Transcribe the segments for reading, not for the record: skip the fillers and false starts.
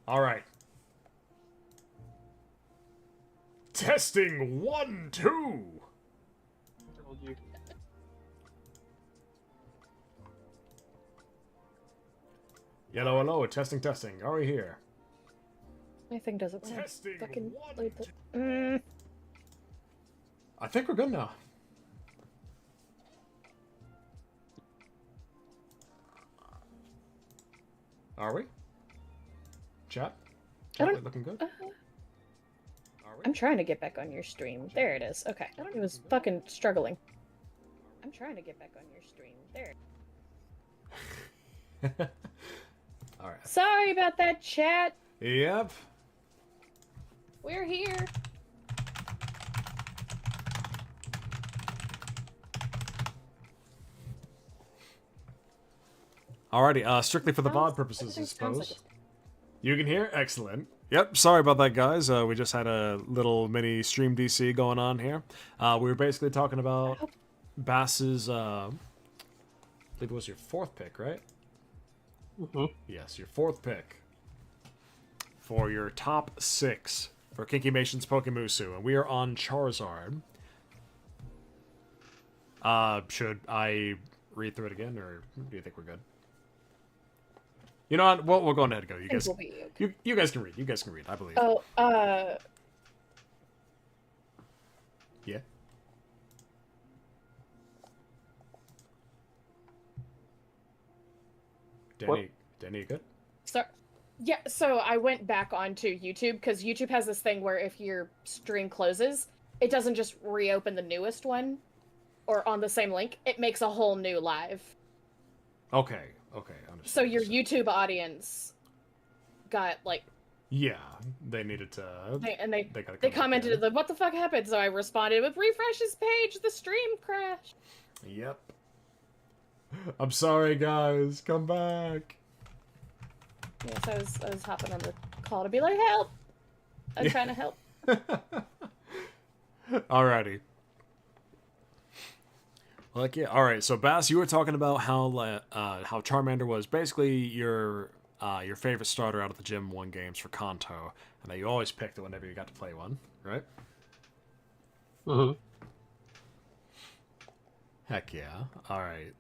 All right. Testing 1, 2. Told you. Hello, hello. Testing, testing. Are we here? My thing doesn't want to Testing fucking 1, load the... 2. I think we're good now. Are we? Chat? Chat looking good? Are we? I'm trying to get back on your stream. There it is. Okay. It was fucking struggling. I'm trying to get back on your stream. There. Alright. Sorry about that, chat. Yep. We're here. Alrighty, strictly for the VOD purposes, I suppose. You can hear? Excellent. Yep, sorry about that, guys. We just had a little mini stream DC going on here. We were basically talking about Bass's, I believe it was your 4th pick, right? Mm-hmm. Yes, your 4th pick for your top 6 for Kinkymation's Pokemusu, and we are on Charizard. Should I read through it again, or do you think we're good? You know what? We'll go ahead and go. You guys, you guys can read. You guys can read. I believe. Oh, Yeah. Danny, you good? Yeah, so I went back onto YouTube, because YouTube has this thing where if your stream closes, it doesn't just reopen the newest one, or on the same link, it makes a whole new live. Okay, understand. So your YouTube audience got, like... Yeah, they needed to... They commented, what the fuck happened? So I responded with, refresh his page, the stream crashed. Yep. I'm sorry, guys. Come back. Yes, I was hopping on the call to be like, help! I'm trying to help. Alrighty. Like, yeah, alright, so Bass, you were talking about how Charmander was basically your favorite starter out of the Gym 1 games for Kanto, and that you always picked it whenever you got to play one, right? Mm-hmm. Heck yeah. Alright.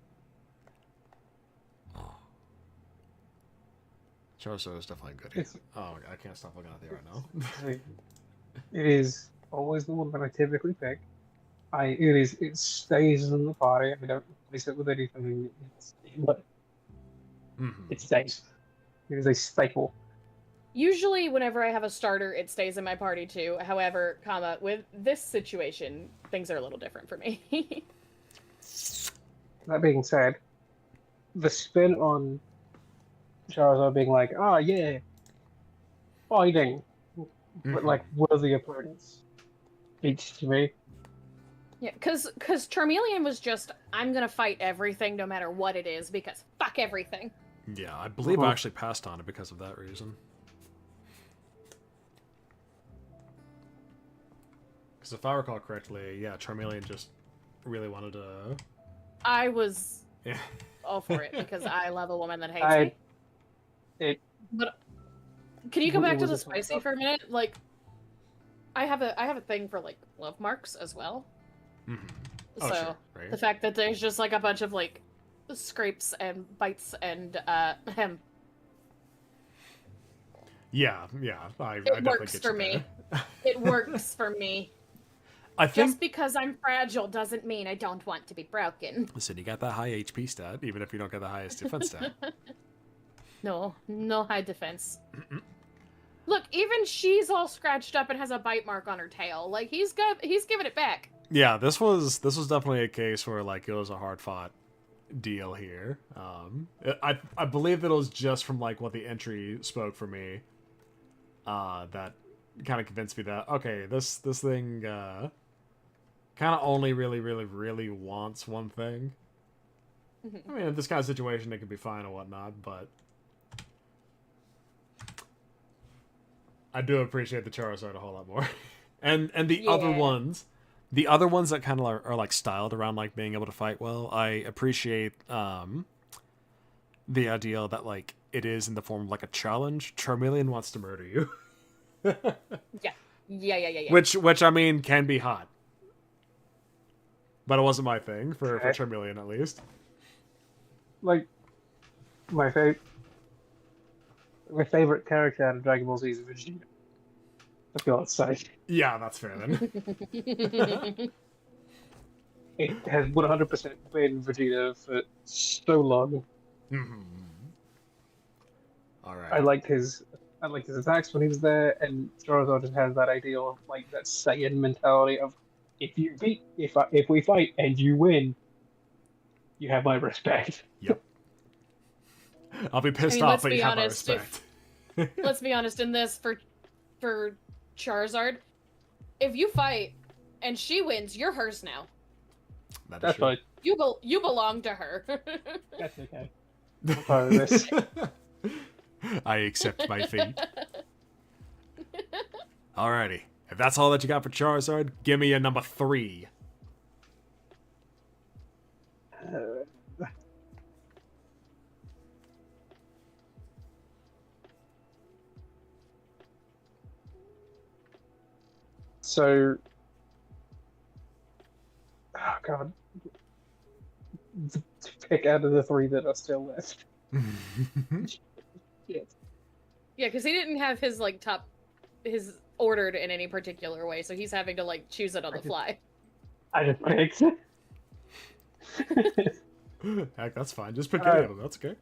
Oh. Charizard is definitely good here. Oh, I can't stop looking at it right now. It is always the one that I typically pick. It stays in the party. I don't replace it with anything. It stays. It is a staple. Usually, whenever I have a starter, it stays in my party too. However, with this situation, things are a little different for me. That being said, the spin on Charizard being like, oh yeah, fighting, but like worthy opponents, speaks to me. Yeah, because Charmeleon was just, I'm gonna fight everything no matter what it is, because fuck everything. Yeah, I believe I actually passed on it because of that reason. Because if I recall correctly, yeah, Charmeleon just really wanted to... I was all for it, because I love a woman that hates me. But can you go back to the spicy for a minute? Like, I have a thing for, like, love marks as well. Mm-hmm. So, sure, right. The fact that there's just, like, a bunch of, like, scrapes and bites and, hem. Yeah, it works for me. It works for me. I think... Just because I'm fragile doesn't mean I don't want to be broken. Listen, you got that high HP stat, even if you don't get the highest defense stat. No high defense. Look, even she's all scratched up and has a bite mark on her tail. Like, he's giving it back. Yeah, this was definitely a case where, like, it was a hard-fought deal here. I believe that it was just from, like, what the entry spoke for me that kind of convinced me that, okay, this thing kind of only really wants one thing. I mean, in this kind of situation, it could be fine and whatnot, but I do appreciate the Charizard a whole lot more. and the other ones... The other ones that kind of are like styled around like being able to fight well, I appreciate the idea that like it is in the form of like a challenge. Charmeleon wants to murder you. Yeah. Which I mean can be hot. But it wasn't my thing for Charmeleon at least. Like my favorite character out of Dragon Ball Z is Vegeta. For God's sake. Yeah, that's fair then. It has 100% been Vegeta for so long. All right. I liked his attacks when he was there, and Charizard just has that ideal, like that Saiyan mentality of if we fight and you win, you have my respect. Yep. I'll be pissed off, but you have my respect. Let's be honest, in this for Charizard, if you fight and she wins, you're hers now. That's fine. You belong to her. That's okay. I'm part of this. I accept my fate. Alrighty. If that's all that you got for Charizard, give me a number 3. So, oh god, to pick out of the 3 that are still left. Yes. Yeah, because he didn't have his like his ordered in any particular way, so he's having to like choose it on the fly. I just picked. Heck, that's fine. Just pick any of them. That's okay.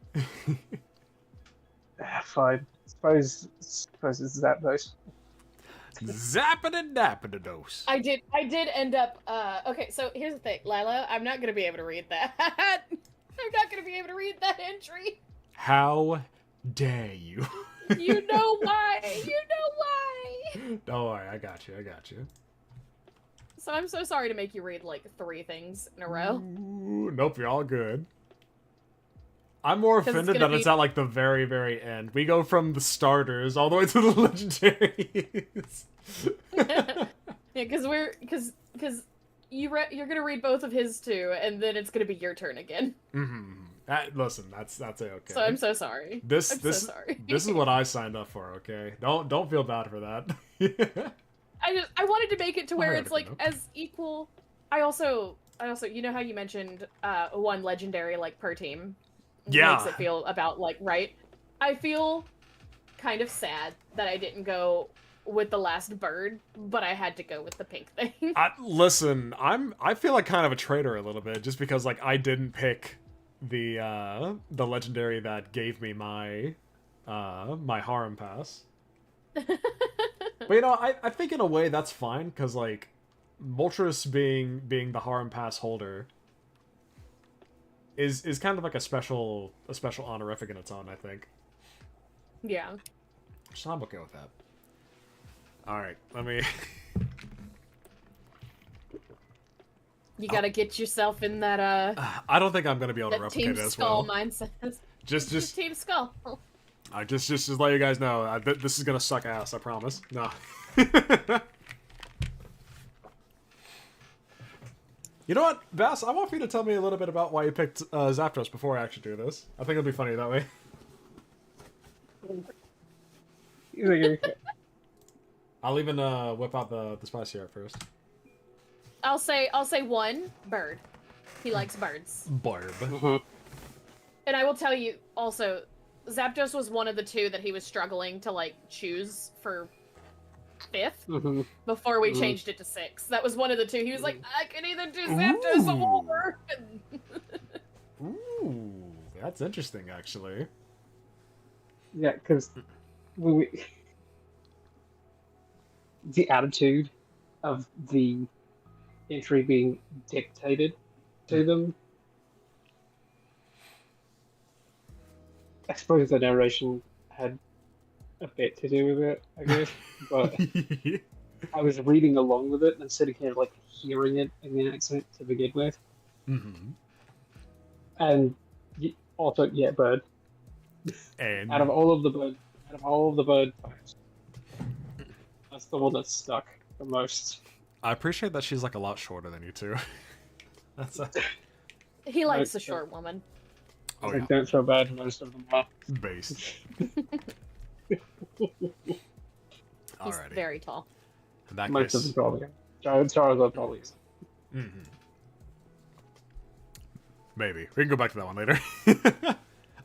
Fine. Suppose it's Zapdos. Zappin'-a-dappin'-a-dose. I did end up okay, so here's the thing, Lila, I'm not gonna be able to read that. I'm not gonna be able to read that entry. How dare you? You know why. Don't worry, I got you. So I'm so sorry to make you read like 3 things in a row. Ooh, nope, you're all good. I'm more offended that it's at like the very, very end. We go from the starters all the way to the legendaries. Yeah, because you're gonna read both of his too, and then it's gonna be your turn again. Listen, that's okay. So I'm so sorry. So sorry. This is what I signed up for. Okay, don't feel bad for that. I wanted to make it to where it's like as equal. I also you know how you mentioned one legendary like per team. Yeah. Makes it feel about like right. I feel kind of sad that I didn't go with the last bird, but I had to go with the pink thing. Listen, I feel like kind of a traitor a little bit just because like I didn't pick the legendary that gave me my my harem pass. But you know, I think in a way that's fine because like Moltres being the harem pass holder is kind of like a special honorific in its own, I think. Yeah. So I'm okay with that. Alright, let me... You gotta get yourself in that, I don't think I'm gonna be able to replicate it as well. Team Skull mindset. Just Team Skull. Just let you guys know, this is gonna suck ass, I promise. No. You know what, Bass? I want you to tell me a little bit about why you picked Zapdos before I actually do this. I think it'll be funny that way. I'll even whip out the spice syrup first. I'll say 1 bird. He likes birds. Barb. And I will tell you also, Zapdos was one of the 2 that he was struggling to like choose for 5th before we changed it to 6. That was one of the 2. He was like, I can either do Zapdos or Ooh, that's interesting, actually. Yeah, because the attitude of the entry being dictated to them. I suppose the narration had a bit to do with it, I guess, but I was reading along with it and sitting here like hearing it in the accent to begin with. And also, yeah, bird. And out of all of the bird types, that's the one that stuck the most. I appreciate that she's like a lot shorter than you two. That's He likes a short woman. Oh, I don't feel bad. Most of them are. Based. He's Alrighty. very tall. In that Most of case. them probably are. Charizard probably is. Mm-hmm. Maybe. We can go back to that one later.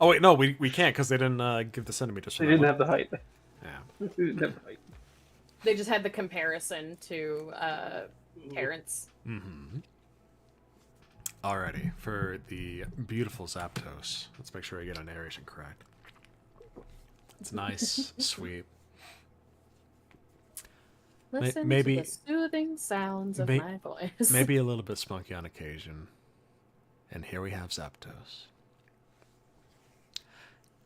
Oh, wait, no, we can't because they didn't give the centimeters. They didn't have the height. Yeah. They didn't have the height. They just had the comparison to parents. Mm-hmm. Alrighty, for the beautiful Zapdos, let's make sure I get a narration correct. It's nice, sweet. Listen maybe- to the soothing sounds of my voice. Maybe a little bit spunky on occasion. And here we have Zapdos.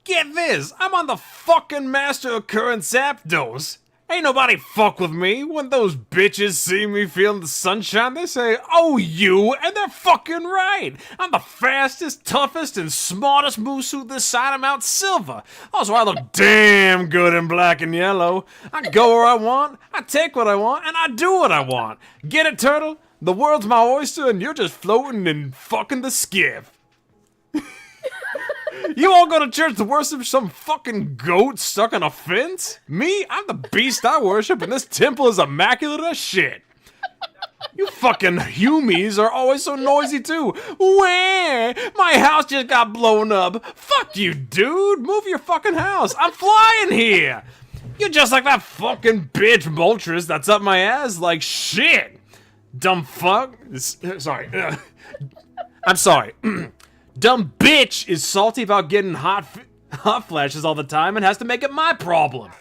Get this! I'm on the fucking Master of Current Zapdos! Ain't nobody fuck with me. When those bitches see me feeling the sunshine, they say, "Oh, you," and they're fucking right. I'm the fastest, toughest, and smartest Musu this side of Mount Silver. Also, I look damn good in black and yellow. I go where I want, I take what I want, and I do what I want. Get it, turtle? The world's my oyster, and you're just floating in fucking the skiff. You all go to church to worship some fucking goat stuck on a fence? Me? I'm the beast I worship, and this temple is immaculate as shit. You fucking humies are always so noisy too. Where? My house just got blown up. Fuck you, dude. Move your fucking house. I'm flying here. You're just like that fucking bitch Moltres that's up my ass like shit. Dumb fuck. Sorry. I'm sorry. Dumb bitch is salty about getting hot flashes all the time and has to make it my problem.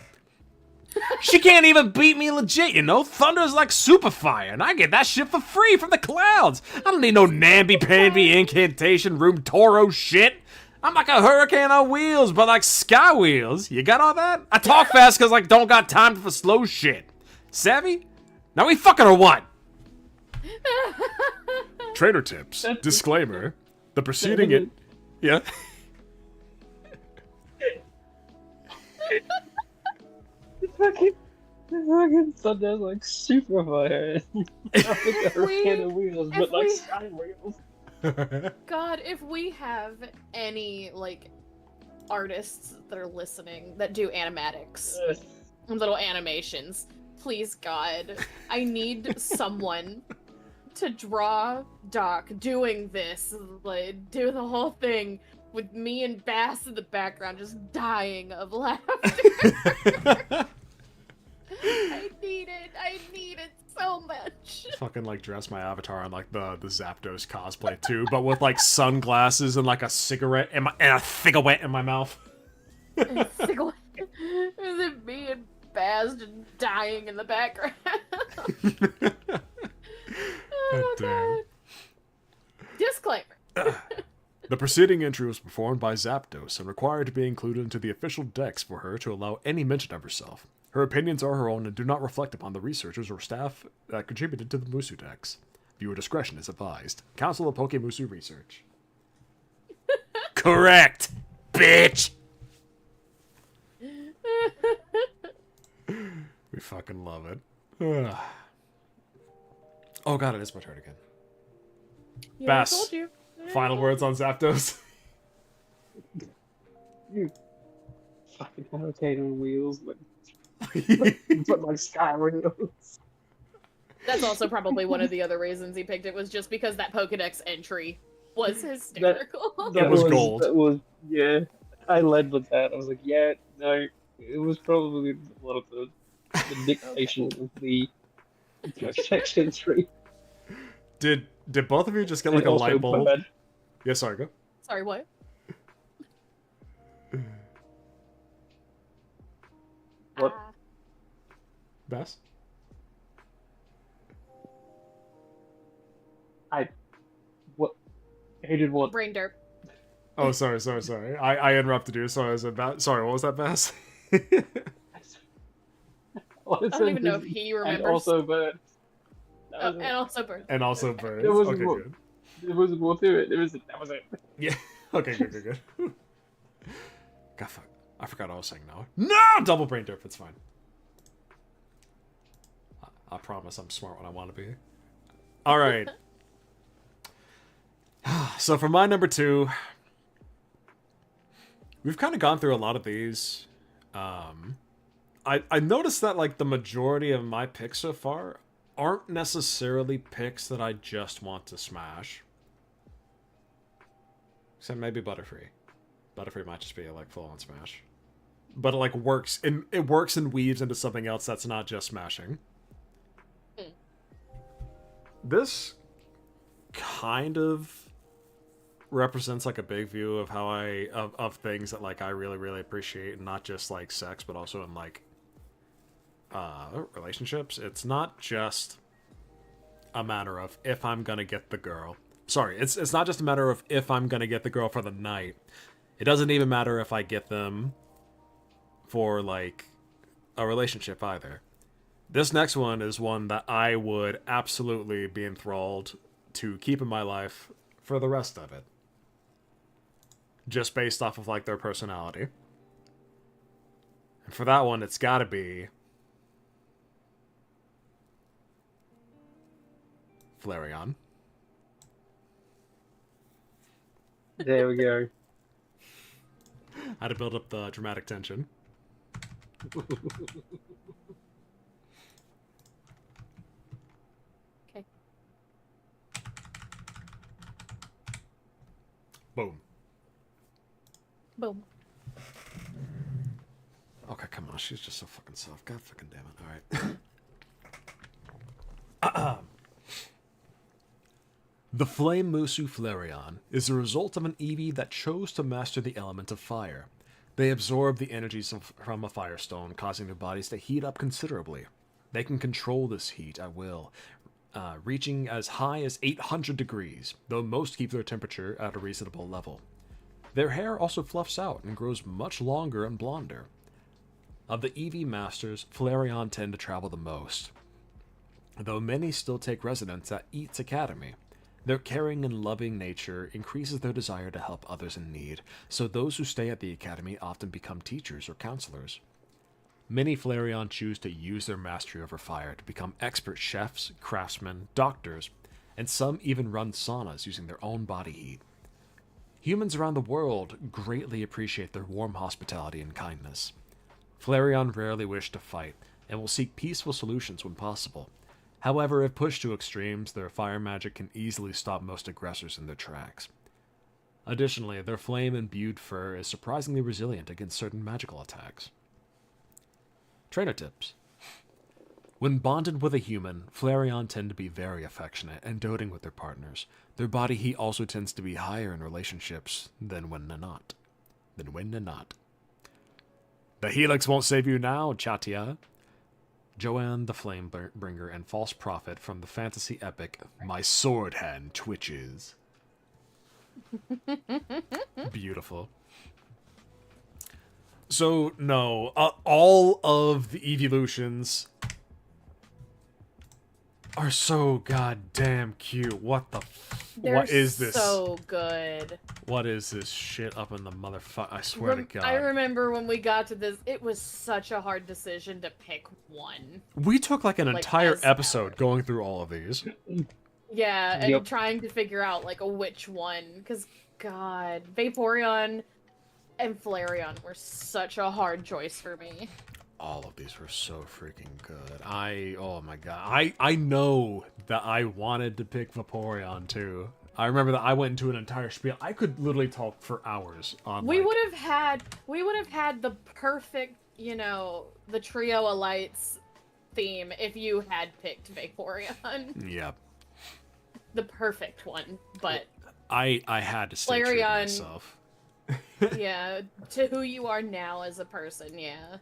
She can't even beat me legit, you know? Thunder's like super fire, and I get that shit for free from the clouds. I don't need no namby-pamby incantation room Toro shit. I'm like a hurricane on wheels, but like sky wheels. You got all that? I talk fast because like don't got time for slow shit. Savvy? Now we fucking or what? Trader tips. Disclaimer. The preceding it... Yeah? The fucking Thunder's like super fire. Not like a hurricane of wheels, but like sky wheels. God, if we have any, like, artists that are listening that do animatics, little animations, please, God, I need someone to draw Doc doing this, like, do the whole thing with me and Bass in the background just dying of laughter. I need it so much. Fucking like dress my avatar in like the Zapdos cosplay too, but with like sunglasses and like a cigarette and a cigarette in my mouth. Is it me and Baz just dying in the background? Oh, God. Disclaimer. The preceding entry was performed by Zapdos and required to be included into the official dex for her to allow any mention of herself. Her opinions are her own and do not reflect upon the researchers or staff that contributed to the Musudex. Viewer discretion is advised. Council of Pokemusu Research. Correct, bitch! We fucking love it. Oh god, it is my turn again. Yeah, Bass, I told you. final words on Zapdos? You fucking hurricane on wheels, but like sky wheels. That's also probably one of the other reasons he picked it, was just because that Pokedex entry was hysterical. That was gold. That was, yeah. I led with that. I was like, yeah, no. It was probably one of the dictation of the text entry. Did both of you just get like a light bulb? Yeah, sorry, go. Sorry, what? What? Bass? What? Who did what? Brain derp. Oh, sorry. I interrupted you. Sorry, sorry, what was that, Bass? I don't even know if he remembers. And also birds. And also birds. And also birds. There was Okay, more. good. There was more to it. That was it. Yeah. Okay, good. God, fuck. I forgot I was saying no. No! Double brain derp, it's fine. I promise I'm smart when I want to be. Alright. So for my number 2, we've kind of gone through a lot of these. I noticed that like the majority of my picks so far aren't necessarily picks that I just want to smash. Except maybe Butterfree. Butterfree might just be a like full-on smash. But it like works and weaves into something else that's not just smashing. This kind of represents like a big view of how of things that like I really, really appreciate, and not just like sex, but also in like relationships. It's not just a matter of if I'm gonna get the girl. Sorry, it's not just a matter of if I'm gonna get the girl for the night. It doesn't even matter if I get them for like a relationship either. This next one is one that I would absolutely be enthralled to keep in my life for the rest of it. Just based off of like their personality. And for that one, it's gotta be Flareon. There we go. How to build up the dramatic tension. Okay. Boom. Boom. Okay, come on. She's just so fucking soft. God fucking damn it. Alright. The Flame Musu Flareon is the result of an Eevee that chose to master the element of fire. They absorb the energies from a firestone, causing their bodies to heat up considerably. They can control this heat at will, reaching as high as 800 degrees, though most keep their temperature at a reasonable level. Their hair also fluffs out and grows much longer and blonder. Of the Eevee masters, Flareon tend to travel the most, though many still take residence at Eats Academy. Their caring and loving nature increases their desire to help others in need, so those who stay at the academy often become teachers or counselors. Many Flareon choose to use their mastery over fire to become expert chefs, craftsmen, doctors, and some even run saunas using their own body heat. Humans around the world greatly appreciate their warm hospitality and kindness. Flareon rarely wish to fight, and will seek peaceful solutions when possible. However, if pushed to extremes, their fire magic can easily stop most aggressors in their tracks. Additionally, their flame-imbued fur is surprisingly resilient against certain magical attacks. Trainer tips. When bonded with a human, Flareon tend to be very affectionate and doting with their partners. Their body heat also tends to be higher in relationships than when not. The Helix won't save you now, Chatia. Joanne the Flamebringer and False Prophet from the fantasy epic My Sword Hand Twitches. Beautiful. So, no, all of the evolutions are so goddamn cute. What the what is this? So good. What is this shit up in the motherfucker? I swear to God. I remember when we got to this, it was such a hard decision to pick one. We took like an entire episode going through all of these. Yeah, and trying to figure out like which one, because God, Vaporeon and Flareon were such a hard choice for me. All of these were so freaking good. Oh my God. I know that I wanted to pick Vaporeon too. I remember that I went into an entire spiel. I could literally talk for hours on we would have had the perfect, the Trio of Lights theme if you had picked Vaporeon. Yep. The perfect one, but I had to stay true to myself. Yeah, to who you are now as a person, yeah.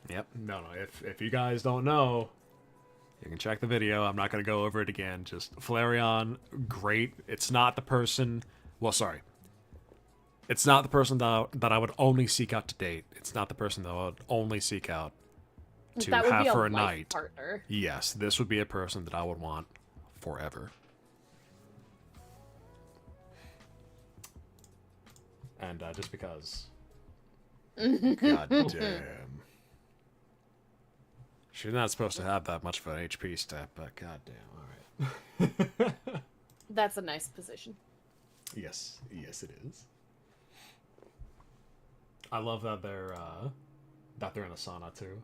Yep. No. If you guys don't know, you can check the video. I'm not going to go over it again. Just Flareon, great. It's not the person... Well, sorry. It's not the person that I would only seek out to date. It's not the person that I would only seek out to have for a night. Partner. Yes, this would be a person that I would want forever. And just because... God damn. She's not supposed to have that much of an HP step, but goddamn, alright. That's a nice position. Yes, it is. I love that they're in a sauna too.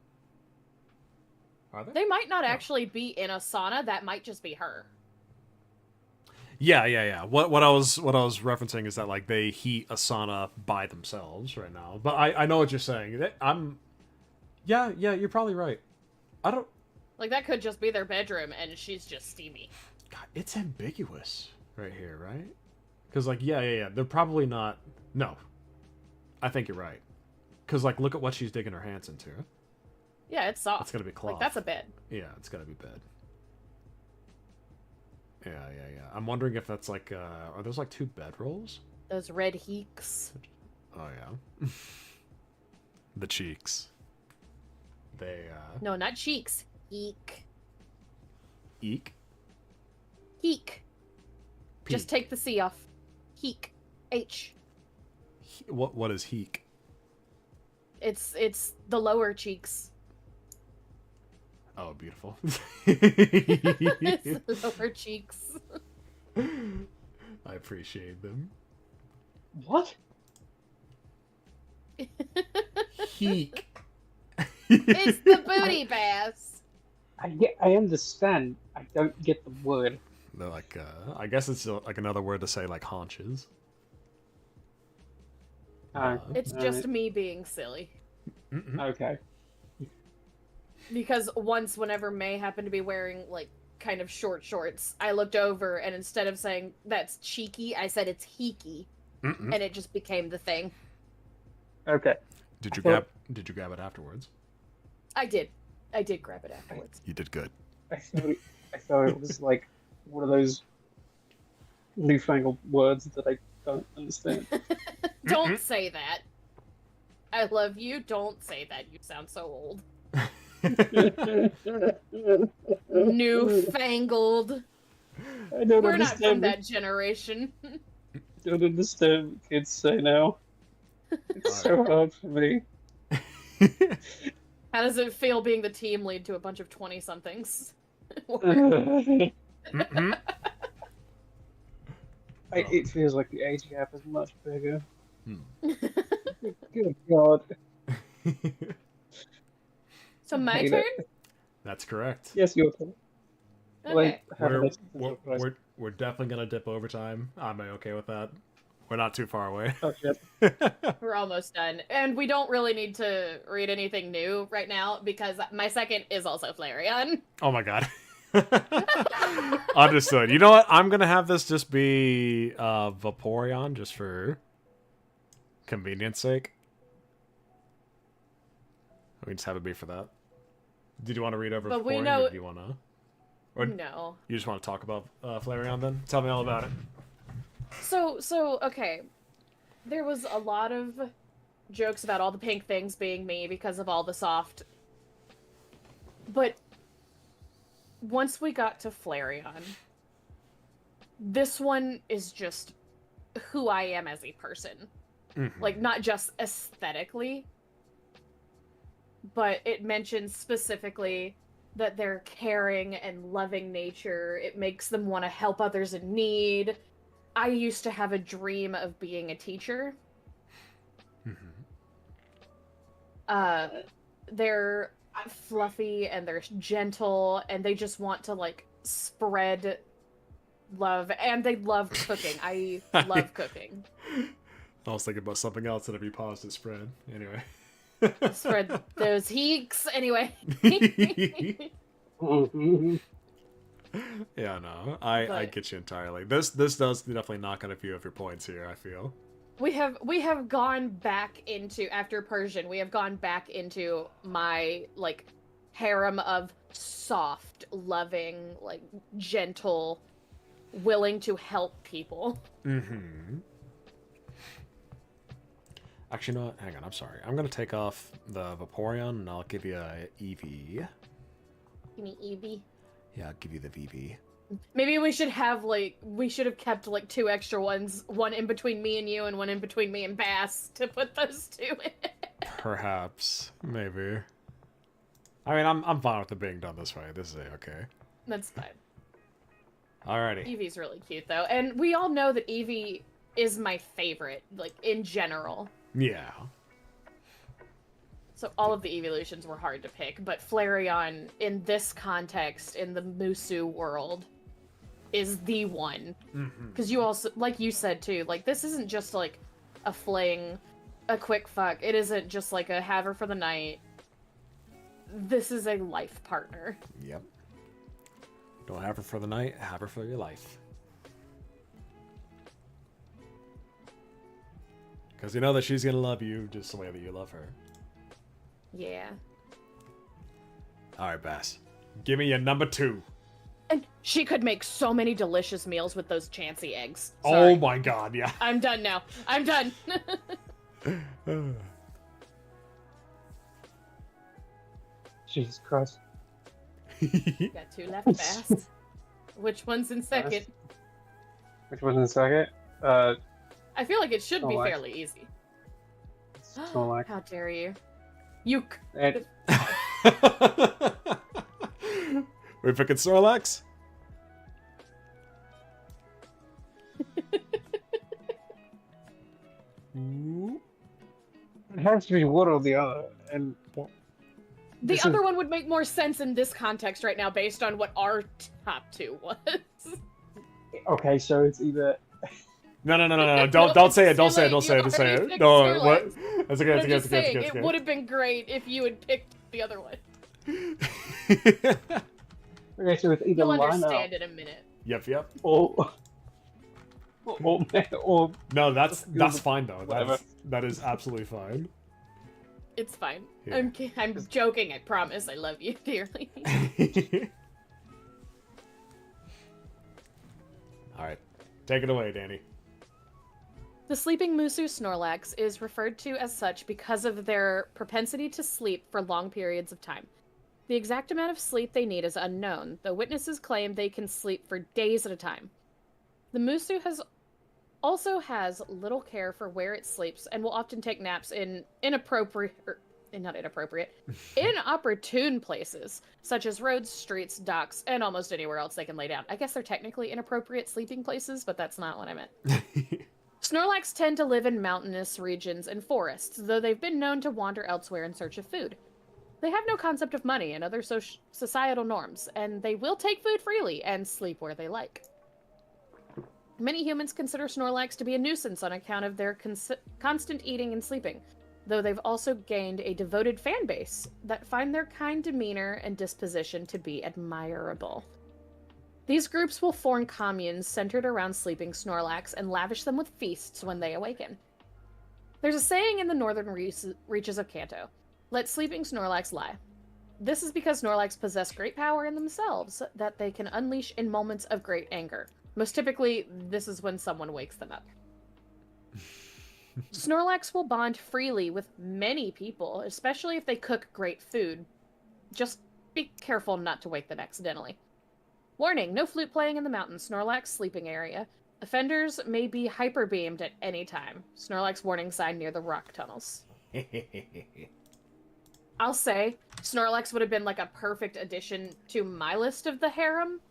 Are they? They might not actually be in a sauna. That might just be her. Yeah. What I was referencing is that like they heat a sauna by themselves right now. But I know what you're saying. Yeah, you're probably right. I don't Like that could just be their bedroom, and she's just steamy. God, it's ambiguous right here, right? Because like yeah, they're probably not. No, I think you're right. Because like look at what she's digging her hands into. Yeah, it's soft. It's gonna be cloth. Like that's a bed. Yeah, it's gotta be bed. Yeah. I'm wondering if that's like, are those like 2 bedrolls? Those red heeks. Oh yeah. The cheeks. They No, not cheeks. Eek. Eek? Heek. Just take the C off. Heek. H. What is heek? It's the lower cheeks. Oh, beautiful. It's the lower cheeks. I appreciate them. What? Heek. It's the booty bass. I understand. I don't get the word. They're like, I guess it's like another word to say like haunches. It's just me being silly. Okay. Because once, whenever May happened to be wearing, like, kind of short shorts, I looked over, and instead of saying, that's cheeky, I said it's heeky. And it just became the thing. Okay. Did you grab it afterwards? I did. I did grab it afterwards. You did good. I thought it was like one of those newfangled words that I don't understand. Don't say that. I love you. Don't say that. You sound so old. Newfangled. I don't We're not from understand. that generation. I don't understand what kids say now. It's so hard for me. How does it feel being the team lead to a bunch of 20-somethings? It feels like the age gap is much bigger. Good God. So my Hate turn? it. That's correct. Yes, your turn. Okay. We're definitely gonna dip overtime. I'm okay with that. We're not too far away. Oh, shit. We're almost done. And we don't really need to read anything new right now because my second is also Flareon. Oh my god. Understood. You know what? I'm gonna have this just be Vaporeon just for convenience sake. We can just have it be for that. Did you want to read over But Vaporeon, we know... or do you want to? Or no. You just want to talk about Flareon then? Tell me all about it. So, okay. There was a lot of jokes about all the pink things being me because of all the soft. But once we got to Flareon, this one is just who I am as a person. Mm-hmm. Like, not just aesthetically, but it mentions specifically that they're caring and loving nature. It makes them want to help others in need. I used to have a dream of being a teacher. Mm-hmm. They're fluffy and they're gentle and they just want to like spread love and they love cooking. I love cooking. I was thinking about something else that if you paused it spread. Anyway. Spread those heeks. Anyway. Yeah, no. I get you entirely. This does definitely knock on a few of your points here, I feel. We have gone back into, after Persian, we have gone back into my, like, harem of soft, loving, like, gentle, willing to help people. Mm-hmm. Actually, no, hang on, I'm sorry. I'm gonna take off the Vaporeon, and I'll give you a Eevee. Give me Eevee. Yeah, I'll give you the VV. Maybe we should have, like, we should have kept, like, 2 extra ones. One in between me and you, and one in between me and Bass, to put those 2 in. Perhaps. Maybe. I mean, I'm fine with it being done this way. This is okay. That's fine. Alrighty. Eevee's really cute, though. And we all know that Eevee is my favorite, like, in general. Yeah. So all of the evolutions were hard to pick, but Flareon, in this context, in the Musu world, is the one. Because you also, like you said too, like this isn't just like a fling, a quick fuck. It isn't just like a have her for the night. This is a life partner. Yep. Don't have her for the night, have her for your life. Because you know that she's gonna love you just the way that you love her. Yeah. Alright, Bass. Give me your number 2. And she could make so many delicious meals with those Chansey eggs. Oh Sorry. my god, yeah. I'm done now. I'm done. Jesus Christ. Got 2 left, Bass. Which one's in second? Which one's in second? I feel like it should be Snorlax. fairly easy. Snorlax. How dare you? You. And We're picking Snorlax? Ooh. it has to be one or the other. And The This other is- one would make more sense in this context right now based on what our top 2 was. okay, so it's either No. No, Don't say it. it's Don't say it. silly. Don't say You it. Don't say already it. picked No. What? Snorlax. That's okay. But That's I'm okay. just That's saying, okay. it would have been great if you had picked the other one. okay, so it's either You'll line understand in a minute. Yep. or No, that's fine though. Whatever. That is absolutely fine. It's fine. Yeah. I'm joking, I promise. I love you dearly. All right, take it away, Danny. The sleeping Musu Snorlax is referred to as such because of their propensity to sleep for long periods of time. The exact amount of sleep they need is unknown, though witnesses claim they can sleep for days at a time. The Musu also has little care for where it sleeps and will often take naps in inopportune places, such as roads, streets, docks, and almost anywhere else they can lay down. I guess they're technically inappropriate sleeping places, but that's not what I meant. Snorlax tend to live in mountainous regions and forests, though they've been known to wander elsewhere in search of food. They have no concept of money and other societal norms, and they will take food freely and sleep where they like. Many humans consider Snorlax to be a nuisance on account of their constant eating and sleeping, though they've also gained a devoted fan base that find their kind demeanor and disposition to be admirable. These groups will form communes centered around sleeping Snorlax and lavish them with feasts when they awaken. There's a saying in the northern reaches of Kanto, "Let sleeping Snorlax lie." This is because Snorlax possess great power in themselves that they can unleash in moments of great anger. Most typically, this is when someone wakes them up. Snorlax will bond freely with many people, especially if they cook great food. Just be careful not to wake them accidentally. Warning, no flute playing in the mountain Snorlax sleeping area. Offenders may be hyper-beamed at any time. Snorlax warning sign near the rock tunnels. I'll say, Snorlax would have been like a perfect addition to my list of the harem.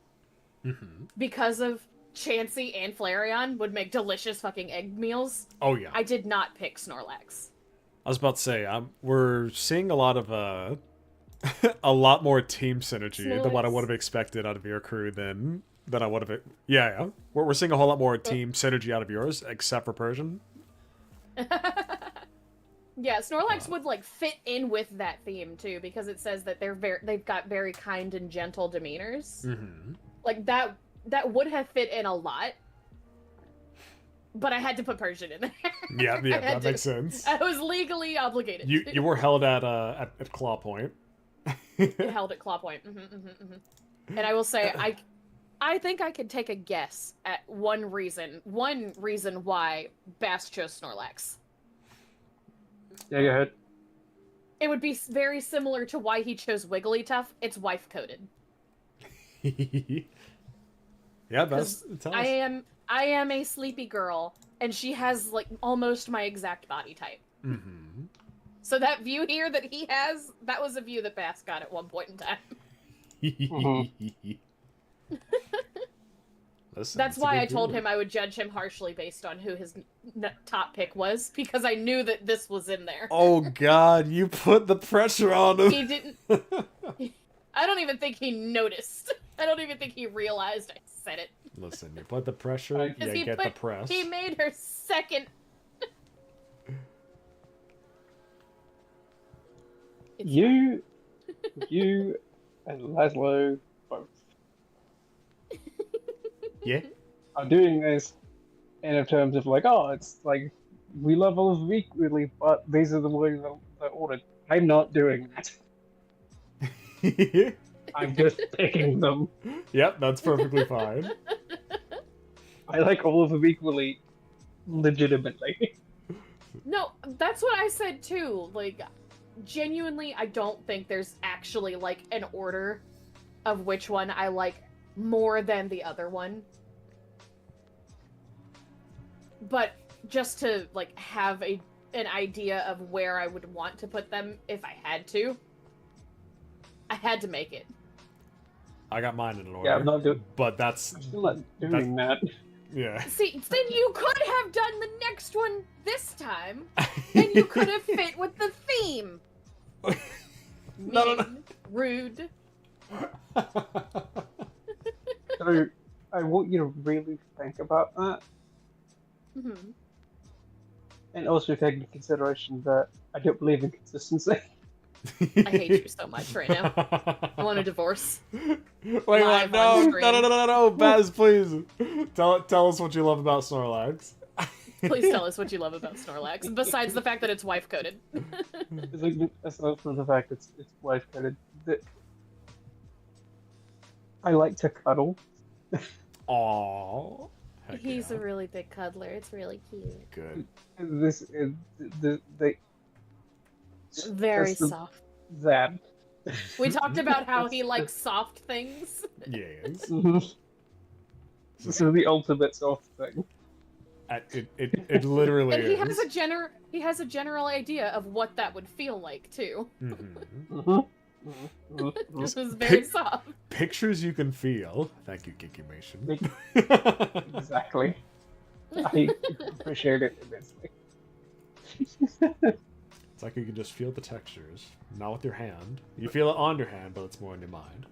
Because of Chansey and Flareon would make delicious fucking egg meals. Oh yeah. I did not pick Snorlax. I was about to say, we're seeing a lot of a lot more team synergy than what I would have expected out of your crew than I would have. Yeah. We're seeing a whole lot more team synergy out of yours, except for Persian. Yeah, Snorlax would like fit in with that theme too, because it says that they've got very kind and gentle demeanors. Like that would have fit in a lot. But I had to put Persian in there. Yeah, that makes sense. I was legally obligated. You were held at claw point. Held at claw point. And I will say, I think I could take a guess at one reason why Bass chose Snorlax. Yeah, go ahead. It would be very similar to why he chose Wigglytuff. It's wife-coded. Yeah, Bass, tell us. I am a sleepy girl, and she has like almost my exact body type. So that view here that he has, that was a view that Bass got at one point in time. Listen, That's it's a why good I told game. him I would judge him harshly based on who his top pick was, because I knew that this was in there. Oh God, you put the pressure on him. He didn't. I don't even think he noticed. I don't even think he realized I said it. Listen, you put the pressure, you get the press. He made her second. You and Laszlo both Yeah. are doing this in terms of like, oh, it's like we love all of them equally, but these are the ways they're ordered. I'm not doing that. I'm just picking them. Yep, that's perfectly fine. I like all of them equally, legitimately. No, that's what I said too. Like, genuinely, I don't think there's actually like an order of which one I like more than the other one. But just to like have an idea of where I would want to put them if I had to, I had to make it. I got mine in an order. Yeah, I'm not doing. But that's I'm still not doing that. yeah. See, then you could have done the next one this time, and you could have fit with the theme. No. Rude. So I want you to really think about that, Mm-hmm. and also take into consideration that I don't believe in consistency. I hate you so much right now. I want a divorce. Wait, Live no, on no, screen. no, Baz, please. Tell us what you love about Snorlax. Please tell us what you love about Snorlax, besides the fact that it's wife-coded. It's like, aside from the fact it's wife coded, that I like to cuddle. Aww. Heck He's yeah. a really big cuddler. It's really cute. Good. This is the Very that's the- soft. that. We talked about how he likes soft things. Yes. This is the ultimate soft thing. It literally And he is. has a general idea of what that would feel like too. This is very soft. Pictures you can feel. Thank you, Kinkymation. Exactly. I appreciate it immensely. It's like you can just feel the textures, not with your hand. You feel it on your hand, but it's more in your mind.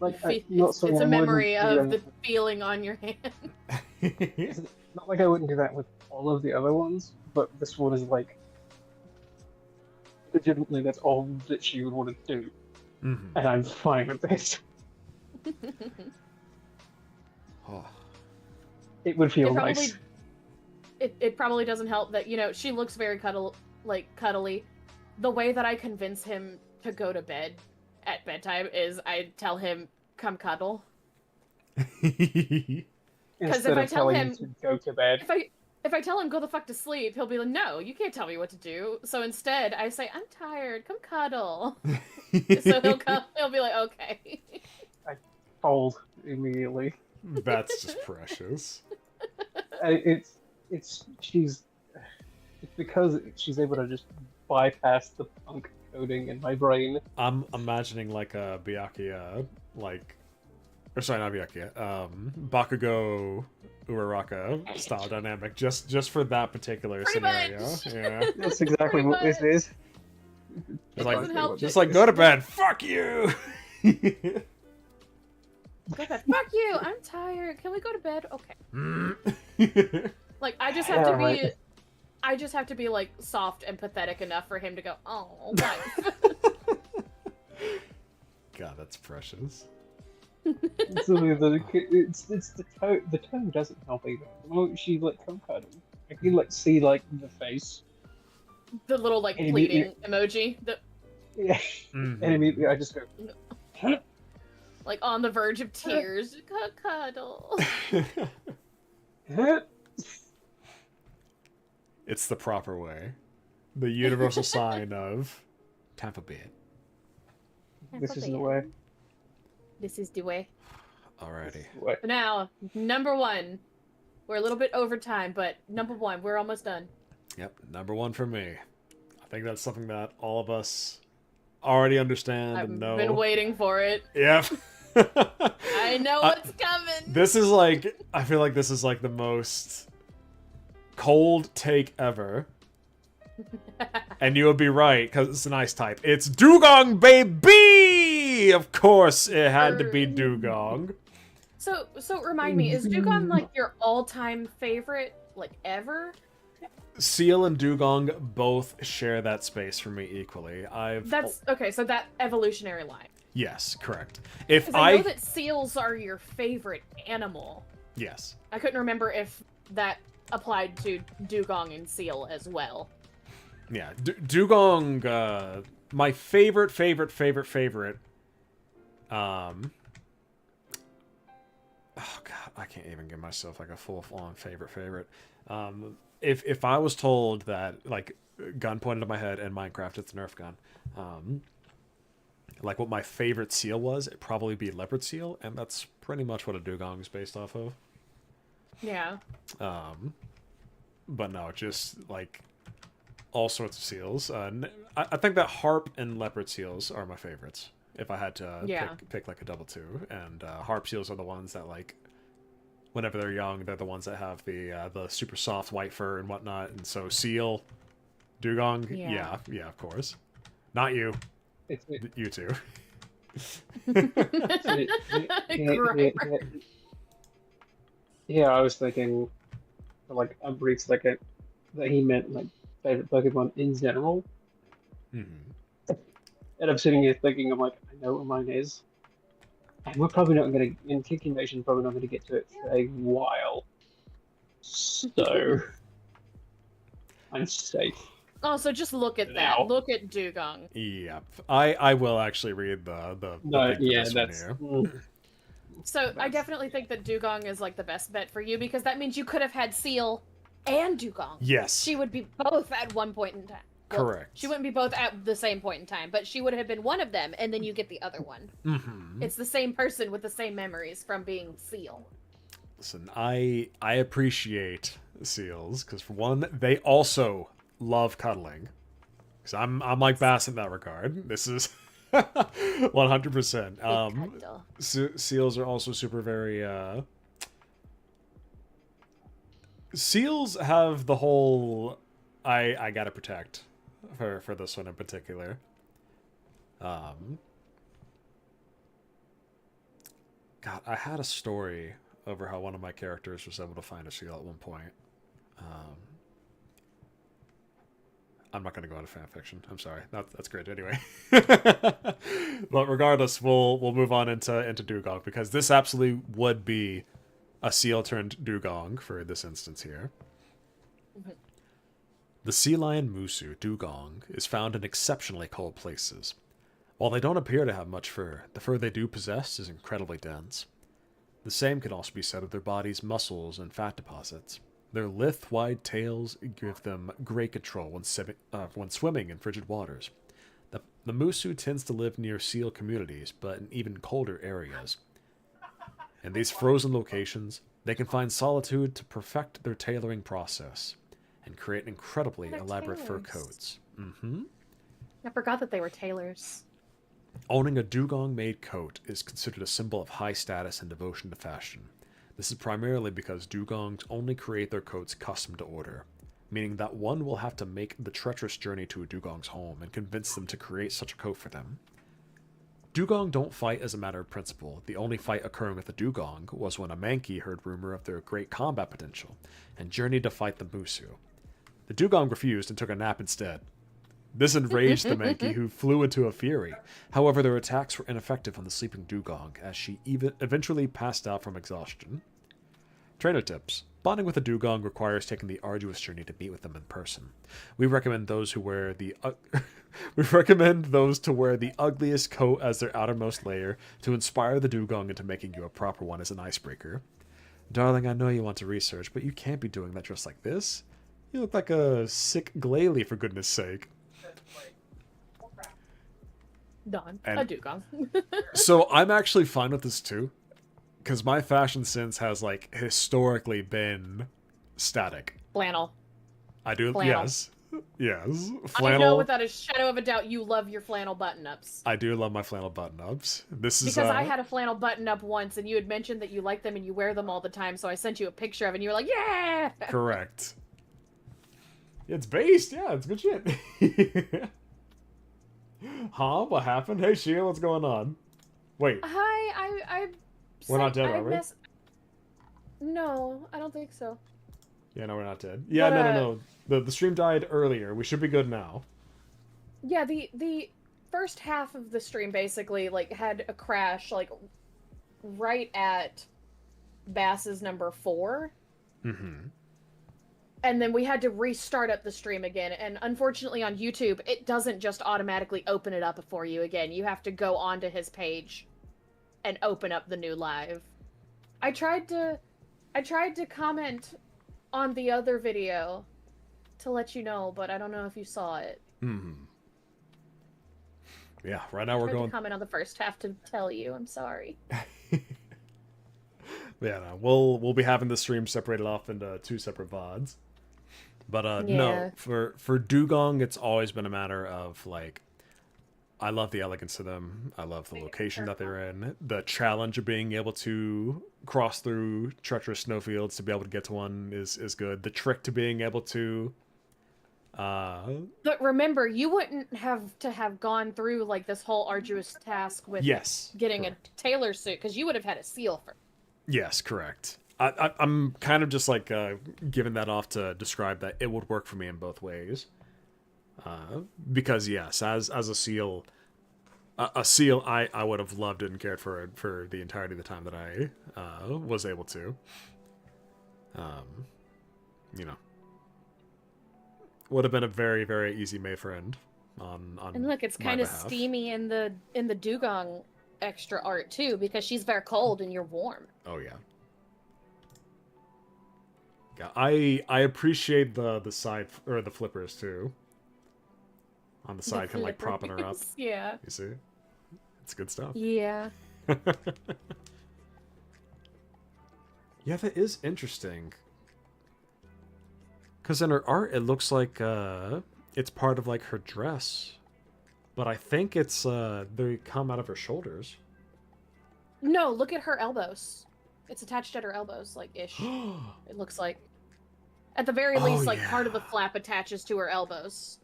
Like, It's a memory of the feeling on your hand. Not like I wouldn't do that with all of the other ones, but this one is like legitimately that's all that she would want to do, and I'm fine with this. Oh. It would feel nice. It probably doesn't help that, you know, she looks very cuddly. The way that I convince him to go to bed at bedtime is I tell him, come cuddle. Because if I tell him to go to bed, if I tell him go the fuck to sleep, he'll be like, no, you can't tell me what to do. So instead, I say, I'm tired, come cuddle. So he'll be like, okay. I fold immediately. That's just precious. It's because she's able to just bypass the punk coding in my brain. I'm imagining like a Byakuya, or sorry, not Byakuya, Bakugo Uraraka style dynamic, just for that particular Pretty scenario. much. Yeah. That's exactly what this is. Just like go to bed. Fuck you. Go to bed. Fuck you, I'm tired. Can we go to bed? Okay. Like I just have to be right. I just have to be like soft and pathetic enough for him to go, oh, wife. God, that's precious. So it's the tone. The tone doesn't help either. The moment she come cuddle, I can see the face. The little like And pleading emoji. Yeah. And immediately I just go. Like on the verge of tears. Cuddle. It's the proper way. The universal sign of time for bed. This is the way. This is the way. Alrighty. But now, number one. We're a little bit over time, but number one, we're almost done. Yep, number one for me. I think that's something that all of us already understand and know. I've been waiting for it. Yep. I know what's coming. This is like, I feel like this is like the most cold take ever. And you would be right, because it's an ice type. It's Dugong, baby! Of course, it had to be Dugong. So remind me, is Dugong like your all-time favorite, like ever? Seal and Dugong both share that space for me equally. That's okay. So that evolutionary line. Yes, correct. If Because I know that seals are your favorite animal. Yes. I couldn't remember if that applied to Dugong and seal as well. Yeah, Dugong, my favorite. Oh god, I can't even give myself like a full-on favorite. If I was told that, like, gun pointed to my head in Minecraft, it's a Nerf gun, like what my favorite seal was, it'd probably be leopard seal, and that's pretty much what a Dugong is based off of. Yeah. But no, just like all sorts of seals. I think that harp and leopard seals are my favorites. If I had to pick like a double two, and harp seals are the ones that, like, whenever they're young, they're the ones that have the super soft white fur and whatnot. And so seal, Dugong, yeah, of course. Not you. You two. Yeah, I was thinking, for like a brief second, that he meant like favorite Pokemon in general. Mm-hmm. And I'm sitting here thinking, I'm like, I know what mine is. And we're probably not going to, in Kinkymation, probably not going to get to it for a while. So, I'm safe. Oh, so just look at that. Now. Look at Dugong. Yep. I will actually read the No, thing yeah, for this that's... one here. So I definitely think that Dugong is like the best bet for you, because that means you could have had Seal and Dugong. Yes. She would be both at one point in time. Well, correct. She wouldn't be both at the same point in time, but she would have been one of them, and then you get the other one. Mm-hmm. It's the same person with the same memories from being Seal. Listen, I appreciate seals, because for one, they also love cuddling. Because I'm like Bass in that regard. This is 100%. Seals are also super very. Seals have the whole I gotta protect for this one in particular. God, I had a story over how one of my characters was able to find a seal at one point. I'm not going to go into fanfiction. I'm sorry. That's great anyway. But regardless, we'll move on into Dugong, because this absolutely would be a seal turned Dugong for this instance here. Mm-hmm. The sea lion Musu Dugong is found in exceptionally cold places. While they don't appear to have much fur, the fur they do possess is incredibly dense. The same can also be said of their bodies' muscles and fat deposits. Their lithe, wide tails give them great control when swimming in frigid waters. The Musu tends to live near seal communities, but in even colder areas. In these frozen locations, they can find solitude to perfect their tailoring process and create incredibly elaborate fur coats. Mm-hmm. I forgot that they were tailors. Owning a Dugong-made coat is considered a symbol of high status and devotion to fashion. This is primarily because Dugongs only create their coats custom to order, meaning that one will have to make the treacherous journey to a Dugong's home and convince them to create such a coat for them. Dugong don't fight as a matter of principle. The only fight occurring with the Dugong was when a Mankey heard rumor of their great combat potential and journeyed to fight the Musu. The Dugong refused and took a nap instead. This enraged the Mankey, who flew into a fury. However, their attacks were ineffective on the sleeping Dugong, as she eventually passed out from exhaustion. Trainer tips. Bonding with a Dugong requires taking the arduous journey to meet with them in person. We recommend those to wear the ugliest coat as their outermost layer to inspire the Dugong into making you a proper one as an icebreaker. Darling, I know you want to research, but you can't be doing that dressed like this. You look like a sick glalie, for goodness sake. Done. A Dugong. So I'm actually fine with this too, because my fashion sense has, like, historically been static. Flannel. I do, Flannel. yes. Yes, I know without a shadow of a doubt you love your flannel button-ups. I do love my flannel button-ups. This is because I had a flannel button-up once, and you had mentioned that you like them and you wear them all the time, so I sent you a picture of it, and you were like, yeah! correct. It's based, yeah, it's good shit. Huh? What happened? Hey, Sheila, what's going on? Wait. Hi, We're not dead, are we? No, I don't think so. Yeah, no, we're not dead. Yeah, but, no. The stream died earlier. We should be good now. Yeah, the first half of the stream basically, like, had a crash, like, right at Bass's number 4. Mm-hmm. And then we had to restart up the stream again, and unfortunately on YouTube, it doesn't just automatically open it up for you again. You have to go onto his page and open up the new live. I tried to comment on the other video to let you know, but I don't know if you saw it. Mm-hmm. Yeah, right now we're going to comment on the first half to tell you. I'm sorry. Yeah, no, we'll be having the stream separated off into 2 separate VODs. But no, for Dugong, it's always been a matter of, like, I love the elegance of them. I love the location that they're in. The challenge of being able to cross through treacherous snowfields to be able to get to one is good. The trick to being able to... But remember, you wouldn't have to have gone through, like, this whole arduous task with getting correct. A tailor suit, because you would have had a seal for... Yes, correct. I'm kind of just, like, giving that off to describe that it would work for me in both ways. Because, yes, as a seal... A seal, I would have loved it and cared for it for the entirety of the time that I was able to. You know. Would have been a very, very easy May friend on and look, it's kind of steamy in the Dugong extra art too, because she's very cold and you're warm. Oh yeah. Yeah, I appreciate the side or the flippers too. On the side, kind of like propping her up. Yeah. You see, it's good stuff. Yeah. Yeah, that is interesting. Because in her art, it looks like it's part of like her dress, but I think it's they come out of her shoulders. No, look at her elbows. It's attached at her elbows, like ish. It looks like, at the very least, like part of the flap attaches to her elbows.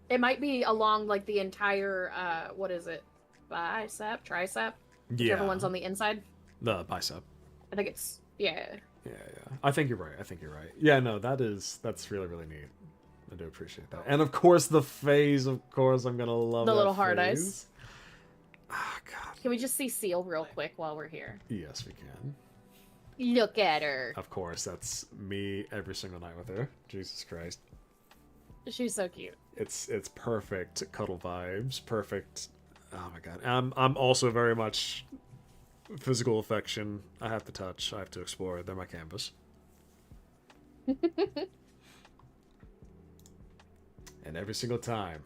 It might be along like the entire what is it, bicep, tricep, whichever one's on the inside. The bicep. I think it's yeah. Yeah. I think you're right. Yeah, no, that's really, really neat. I do appreciate that. And of course the phase, of course, I'm gonna love the that little hard phase. eyes. Ah, God. Can we just see Seal real quick while we're here? Yes, we can. Look at her. Of course, that's me every single night with her. Jesus Christ. She's so cute. It's perfect cuddle vibes. Perfect. Oh my God. I'm also very much physical affection. I have to touch. I have to explore. They're my canvas. And every single time.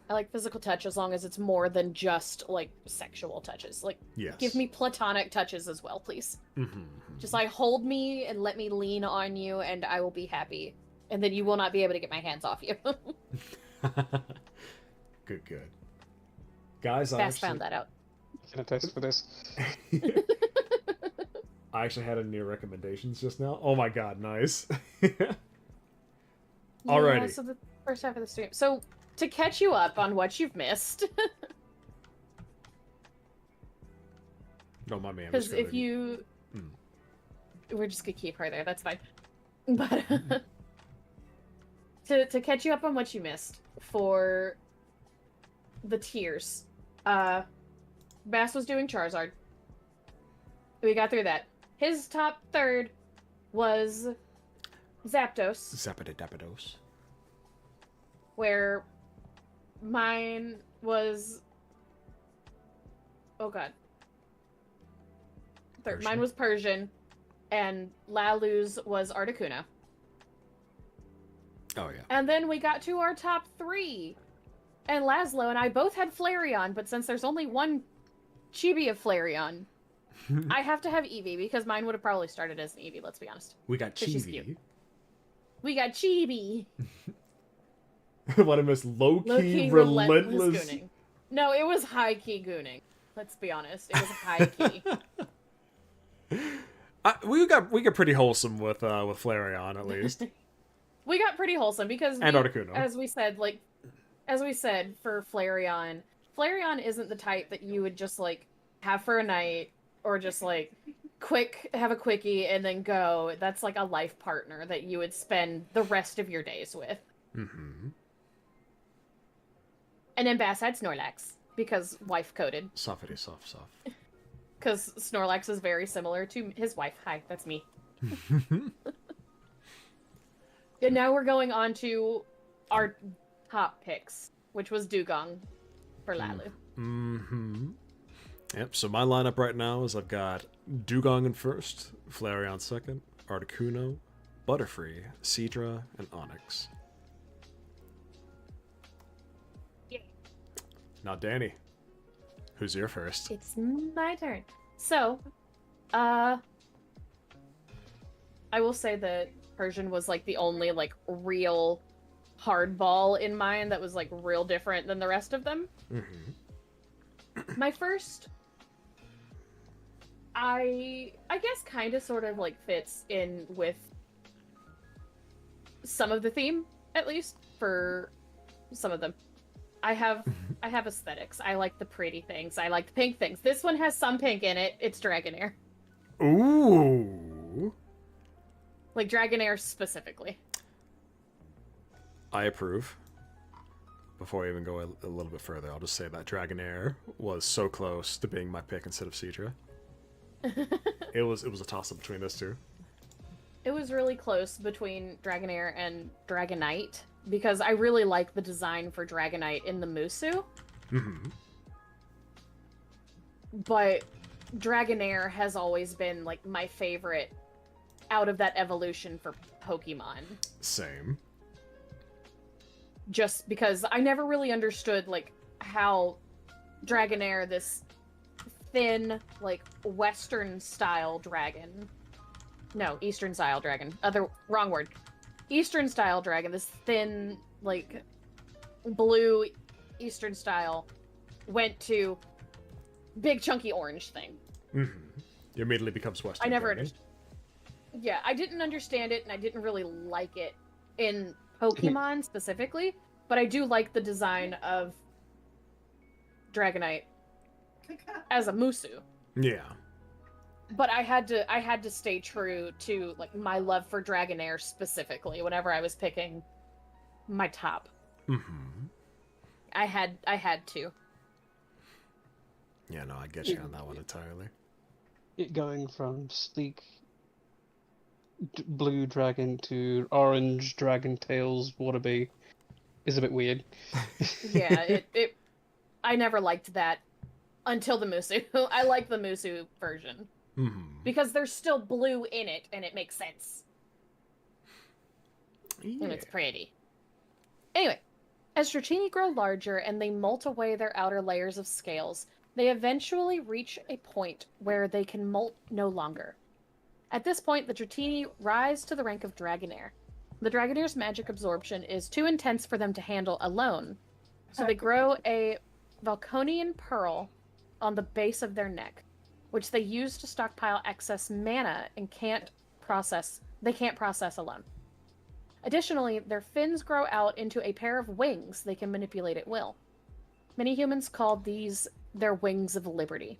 I like physical touch as long as it's more than just, like, sexual touches. Like, yes. Give me platonic touches as well, please. Mm-hmm. Just, like, hold me and let me lean on you, and I will be happy. And then you will not be able to get my hands off you. Good. Guys, Fast found that out. Can I test for this? I actually had a new recommendations just now. Oh my God, nice. Alrighty. Yeah, so the first half of the stream. So, to catch you up on what you've missed. Don't mind me. Because if you... We're just going to keep her there. That's fine. But... to catch you up on what you missed for the tiers. Bass was doing Charizard. We got through that. His top third was Zapdos. Zapdos. Where mine was... Oh god. Third. Persian. Mine was Persian. And Lalu's was Articuno. Oh yeah. And then we got to our top 3. And Laszlo and I both had Flareon, but since there's only one Chibi of Flareon, I have to have Eevee, because mine would have probably started as an Eevee, let's be honest. We got Chibi. We got Chibi. What I missed, low-key, relentless gooning. No, it was high-key gooning. Let's be honest. It was high-key. We got pretty wholesome with Flareon, at least. We got pretty wholesome because and Articuno. As we said, for Flareon isn't the type that you would just like have for a night or just like have a quickie and then go. That's like a life partner that you would spend the rest of your days with. Mm-hmm. And then Bass had Snorlax because wife coded. Softity soft. Because Snorlax is very similar to his wife. Hi, that's me. And now we're going on to our top picks, which was Dugong for Lalu. Mm-hmm. Yep, so my lineup right now is I've got Dugong in first, Flareon second, Articuno, Butterfree, Seadra, and Onix. Yeah. Now, Danny, who's your first? It's my turn. So, I will say that Persian was like the only like real hardball in mine that was like real different than the rest of them. Mm-hmm. My first, I guess kind of sort of like fits in with some of the theme, at least for some of them. I have aesthetics. I like the pretty things. I like the pink things. This one has some pink in it. It's Dragonair. Ooh. Like Dragonair specifically. I approve. Before I even go a little bit further, I'll just say that Dragonair was so close to being my pick instead of Seadra. It was a toss-up between those two. It was really close between Dragonair and Dragonite, because I really like the design for Dragonite in the Musu. Mm-hmm. But Dragonair has always been like my favorite out of that evolution for Pokemon. Same. Just because I never really understood like how Dragonair, this thin, like Western style dragon. No, Eastern style dragon. Wrong word. Eastern style dragon, this thin, like blue Eastern style, went to big chunky orange thing. Mm-hmm. It immediately becomes Western. I never understood. Yeah, I didn't understand it, and I didn't really like it in Pokemon specifically, but I do like the design of Dragonite as a Musu. Yeah. But I had to stay true to like my love for Dragonair specifically whenever I was picking my top. Mm-hmm. I had to. Yeah, no, I get you on that one entirely. It going from sleek blue dragon to orange dragon tails wannabe is a bit weird. Yeah, I never liked that until the Musu. I like the Musu version. Mm-hmm. Because there's still blue in it and it makes sense. Yeah. And it's pretty. Anyway, as Dratini grow larger and they molt away their outer layers of scales, they eventually reach a point where they can molt no longer. At this point, the Dratini rise to the rank of Dragonair. The Dragonair's magic absorption is too intense for them to handle alone, so they grow a Valconian pearl on the base of their neck, which they use to stockpile excess mana and can't process alone. Additionally, their fins grow out into a pair of wings they can manipulate at will. Many humans call these their wings of liberty.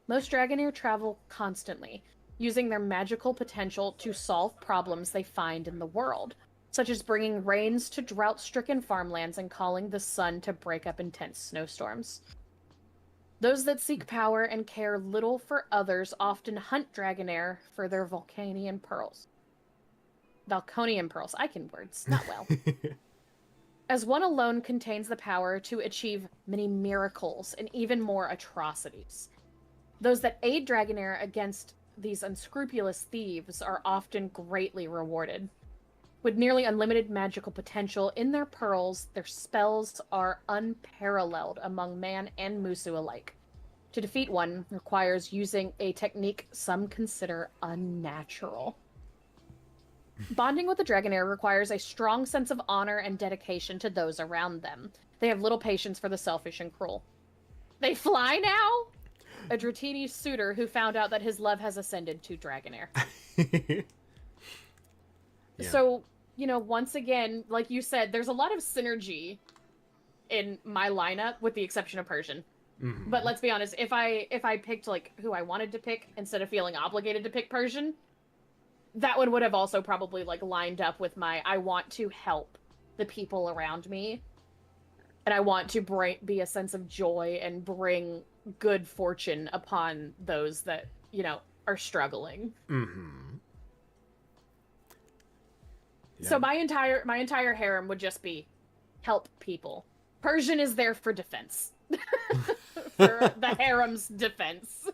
Most Dragonair travel constantly, using their magical potential to solve problems they find in the world, such as bringing rains to drought-stricken farmlands and calling the sun to break up intense snowstorms. Those that seek power and care little for others often hunt Dragonair for their Valconian pearls. Valconian pearls. I can words. Not well. As one alone contains the power to achieve many miracles and even more atrocities. Those that aid Dragonair against these unscrupulous thieves are often greatly rewarded. With nearly unlimited magical potential in their pearls, their spells are unparalleled among man and Musu alike. To defeat one requires using a technique some consider unnatural. Bonding with the Dragonair requires a strong sense of honor and dedication to those around them. They have little patience for the selfish and cruel. They fly now? A Dratini suitor who found out that his love has ascended to Dragonair. Yeah. So, you know, once again, like you said, there's a lot of synergy in my lineup, with the exception of Persian. Mm-hmm. But let's be honest, if I picked like who I wanted to pick instead of feeling obligated to pick Persian, that one would have also probably like lined up with my I want to help the people around me, and I want to be a sense of joy and bring good fortune upon those that, you know, are struggling. Mm-hmm. Yeah. So my entire harem would just be help people. Persian is there for defense. For the harem's defense.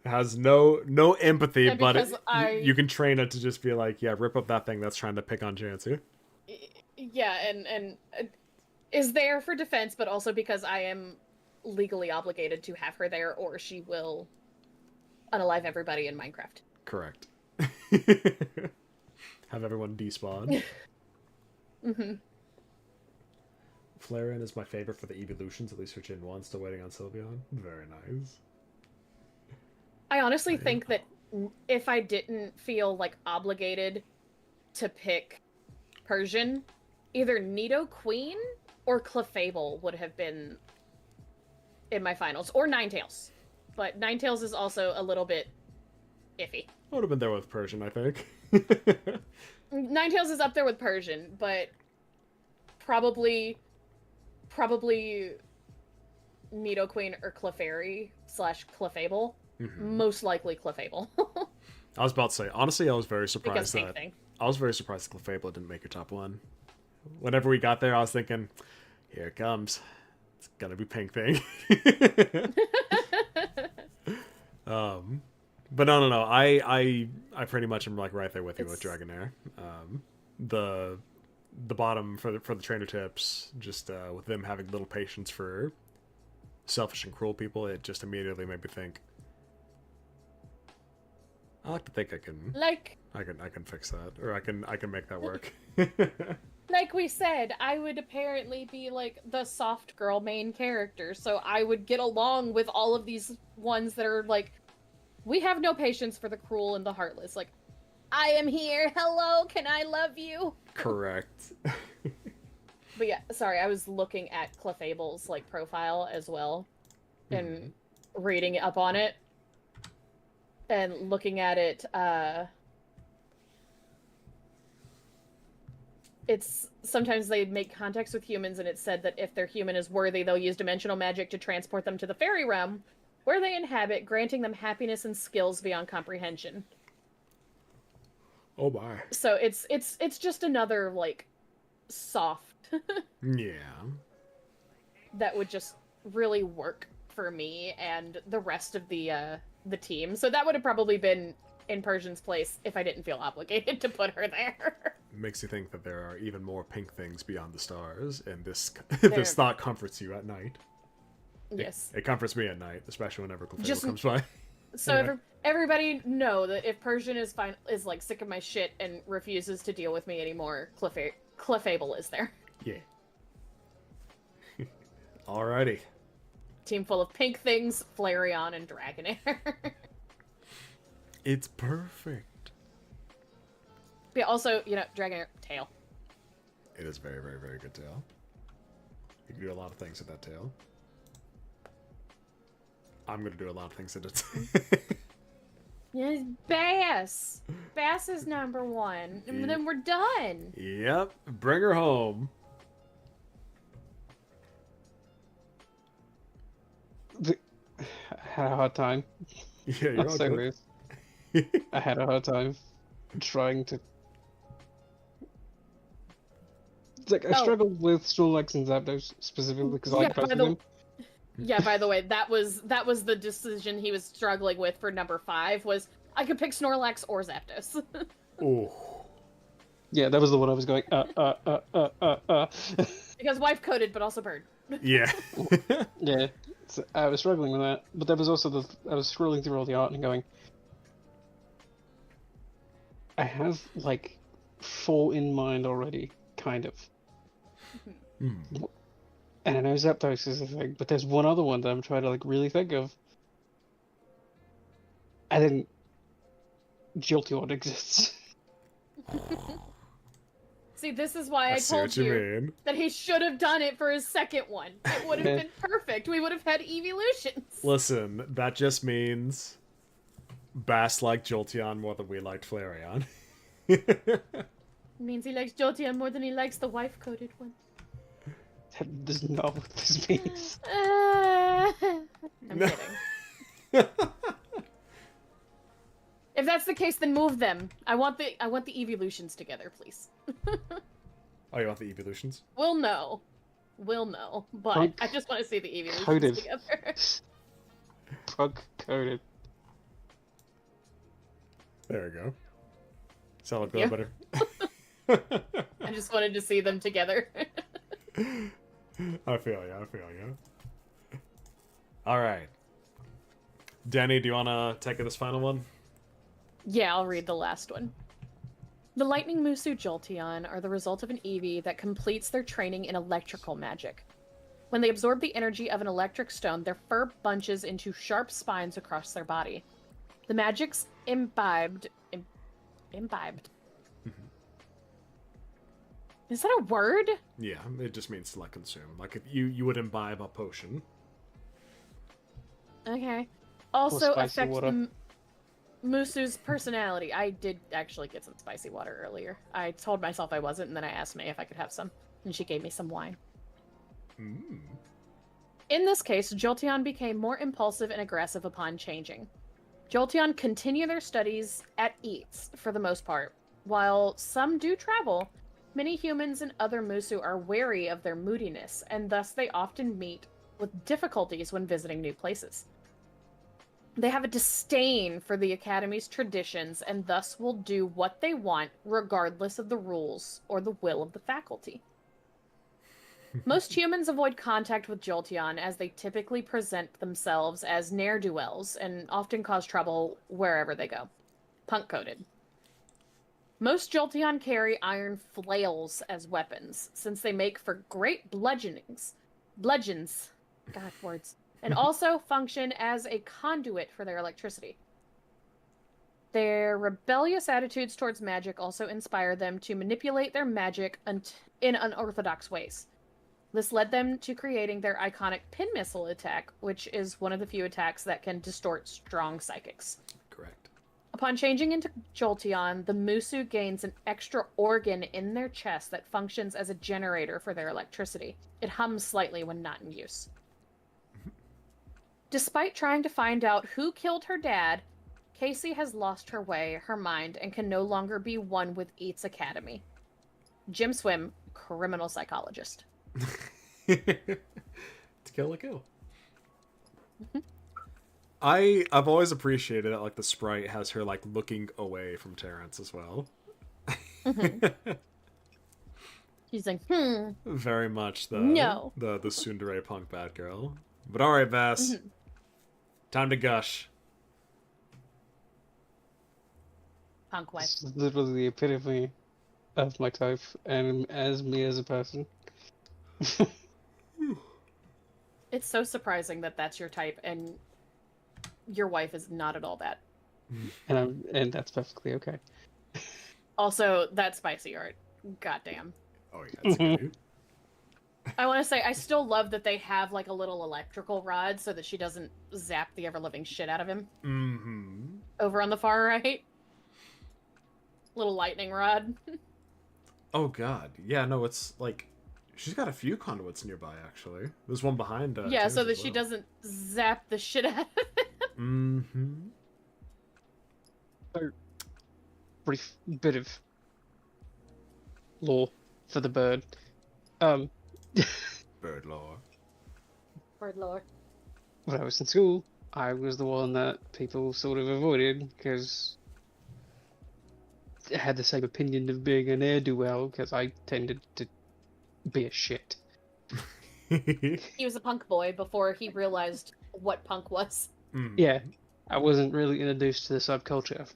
Has no empathy, And but because you can train it to just be like, yeah, rip up that thing that's trying to pick on Jancy. Yeah, and is there for defense, but also because I am legally obligated to have her there, or she will unalive everybody in Minecraft. Correct. Have everyone despawn. Mm-hmm. Flareon is my favorite for the evolutions, at least for Gen 1. Still waiting on Sylveon. Very nice. I honestly think that if I didn't feel like obligated to pick Persian, either Nidoqueen or Clefable would have been in my finals, or Ninetales. But Ninetales is also a little bit iffy. I would have been there with Persian, I think. Ninetales is up there with Persian, but probably Nidoqueen or Clefairy / Clefable. Mm-hmm. Most likely Clefable. I was about to say, honestly, I was very Because surprised same that thing. I was very surprised Clefable didn't make your top 1. Whenever we got there, I was thinking, here it comes. It's gonna be Pink Thing. But no. I pretty much am like right there with you with Dragonair. The bottom for the trainer tips, just with them having little patience for selfish and cruel people, it just immediately made me think. I like to think I can fix that, or I can make that work. Like we said, I would apparently be like the soft girl main character, so I would get along with all of these ones that are like, we have no patience for the cruel and the heartless. Like, I am here. Hello, can I love you? Correct. But yeah, sorry, I was looking at Clefable's like profile as well, and reading up on it, and looking at it. It's sometimes they make contacts with humans, and it's said that if their human is worthy, they'll use dimensional magic to transport them to the fairy realm, where they inhabit, granting them happiness and skills beyond comprehension. Oh my. So it's just another like soft Yeah. that would just really work for me and the rest of the team. So that would have probably been in Persian's place if I didn't feel obligated to put her there. Makes you think that there are even more pink things beyond the stars, and this There- this thought comforts you at night. Yes. It comforts me at night, especially whenever Clefable Just- comes by. So Yeah. everybody know that if Persian is like sick of my shit and refuses to deal with me anymore, Clefable is there. Yeah. Alrighty. Team full of pink things, Flareon and Dragonair. It's perfect. Yeah, also, you know, Dragonair, tail. It is very, very, very good tail. You can do a lot of things with that tail. I'm going to do a lot of things with it. Yes, Bass. Bass is number 1. And then we're done. Yep. Bring her home. I had a hard time. Yeah, you're I'm all so good. weird. I had a hard time trying to. It's like I struggled with Snorlax and Zapdos specifically because I like both of them. Yeah, by the way, that was the decision he was struggling with for number 5, was I could pick Snorlax or Zapdos. Oh. Yeah, that was the one I was going. Because wife coded, but also bird. Yeah. Yeah, so I was struggling with that, but there was also I was scrolling through all the art and going, I have like 4 in mind already, kind of. Mm. And I know Zapdos is a thing, but there's one other one that I'm trying to like really think of. And then Jolteon exists. See, this is why I see told what you mean. that he should have done it for his second one. It would have been perfect. We would have had evolutions. Listen, that just means Bass liked Jolteon more than we liked Flareon. It means he likes Jolteon more than he likes the wife-coded one. That does not what this means. I'm kidding. If that's the case, then move them. I want the evolutions together, please. Oh, you want the evolutions? We'll know, but I just want to see the evolutions Coded. together. Pug coded. There we go. Sound like that better. I just wanted to see them together. I feel you. Alright. Danny, do you want to take this final one? Yeah, I'll read the last one. The Lightning Musu Jolteon are the result of an Eevee that completes their training in electrical magic. When they absorb the energy of an electric stone, their fur bunches into sharp spines across their body. The magic's imbibed. Is that a word? Yeah, it just means to like consume. Like if you would imbibe a potion. Okay. Also spicy affects water. the Musu's personality. I did actually get some spicy water earlier. I told myself I wasn't, and then I asked May if I could have some, and she gave me some wine. Mm. In this case, Jolteon became more impulsive and aggressive upon changing. Jolteon continue their studies at eats, for the most part. While some do travel, many humans and other Musu are wary of their moodiness, and thus they often meet with difficulties when visiting new places. They have a disdain for the Academy's traditions, and thus will do what they want, regardless of the rules or the will of the faculty. Most humans avoid contact with Jolteon, as they typically present themselves as ne'er-do-wells, and often cause trouble wherever they go. Punk-coded. Most Jolteon carry iron flails as weapons, since they make for great bludgeons. God, words. And also function as a conduit for their electricity. Their rebellious attitudes towards magic also inspire them to manipulate their magic in unorthodox ways. This led them to creating their iconic pin missile attack, which is one of the few attacks that can distort strong psychics. Correct. Upon changing into Jolteon, the Musu gains an extra organ in their chest that functions as a generator for their electricity. It hums slightly when not in use. Despite trying to find out who killed her dad, Casey has lost her way, her mind, and can no longer be one with Eats Academy. Jim Swim, criminal psychologist. To kill a kill. I've always appreciated that like the sprite has her like looking away from Terrence as well. She's like, Very much the tsundere punk bad girl. But alright, Vass. Time to gush. Punk wife. This is literally the epitome of my type and as me as a person. It's so surprising that that's your type, and your wife is not at all that. And that's perfectly okay. Also, that spicy art. Goddamn. Oh yeah, it's good. I want to say, I still love that they have, like, a little electrical rod so that she doesn't zap the ever-living shit out of him. Mm-hmm. Over on the far right. Little lightning rod. Oh god. Yeah, no, it's like... She's got a few conduits nearby, actually. There's one behind yeah, so that well. she doesn't zap the shit out of it. Mm-hmm. So, brief bit of lore for the bird. Bird lore. Bird lore. When I was in school, I was the one that people sort of avoided because I had the same opinion of being a ne'er-do-well because I tended to be a shit. He was a punk boy before he realized what punk was. Mm. Yeah, I wasn't really introduced to the subculture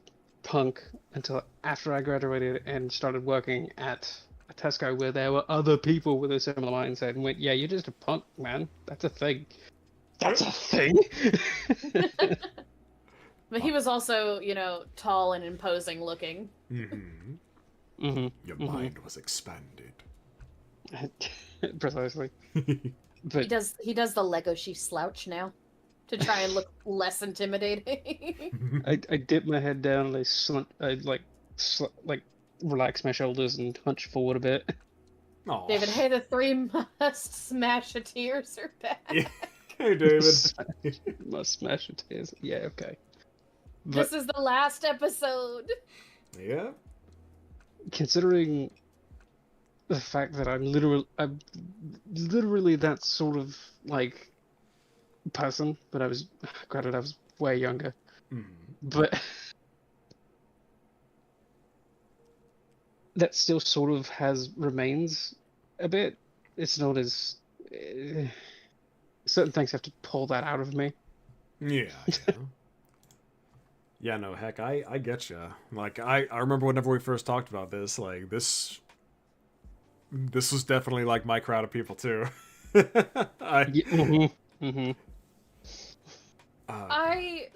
punk until after I graduated and started working at a Tesco where there were other people with a similar mindset and went, yeah, you're just a punk, man. That's a thing. That's a thing. But he was also, tall and imposing looking. Your mind was expanded. Precisely. But He does the Lego sheep slouch now to try and look less intimidating. I dip my head down and I relax my shoulders and hunch forward a bit. Aww. David, hey, the 3 must smash a tears are back. Yeah. Hey, David. Must smash a tears. Yeah, okay. This is the last episode. Yeah. Considering the fact that I'm literally that sort of like person, but I was way younger. But that still sort of remains a bit. It's not as certain things have to pull that out of me. Yeah. Yeah, no, heck, I get you. Like, I remember whenever we first talked about this, like, this was definitely, like, my crowd of people, too.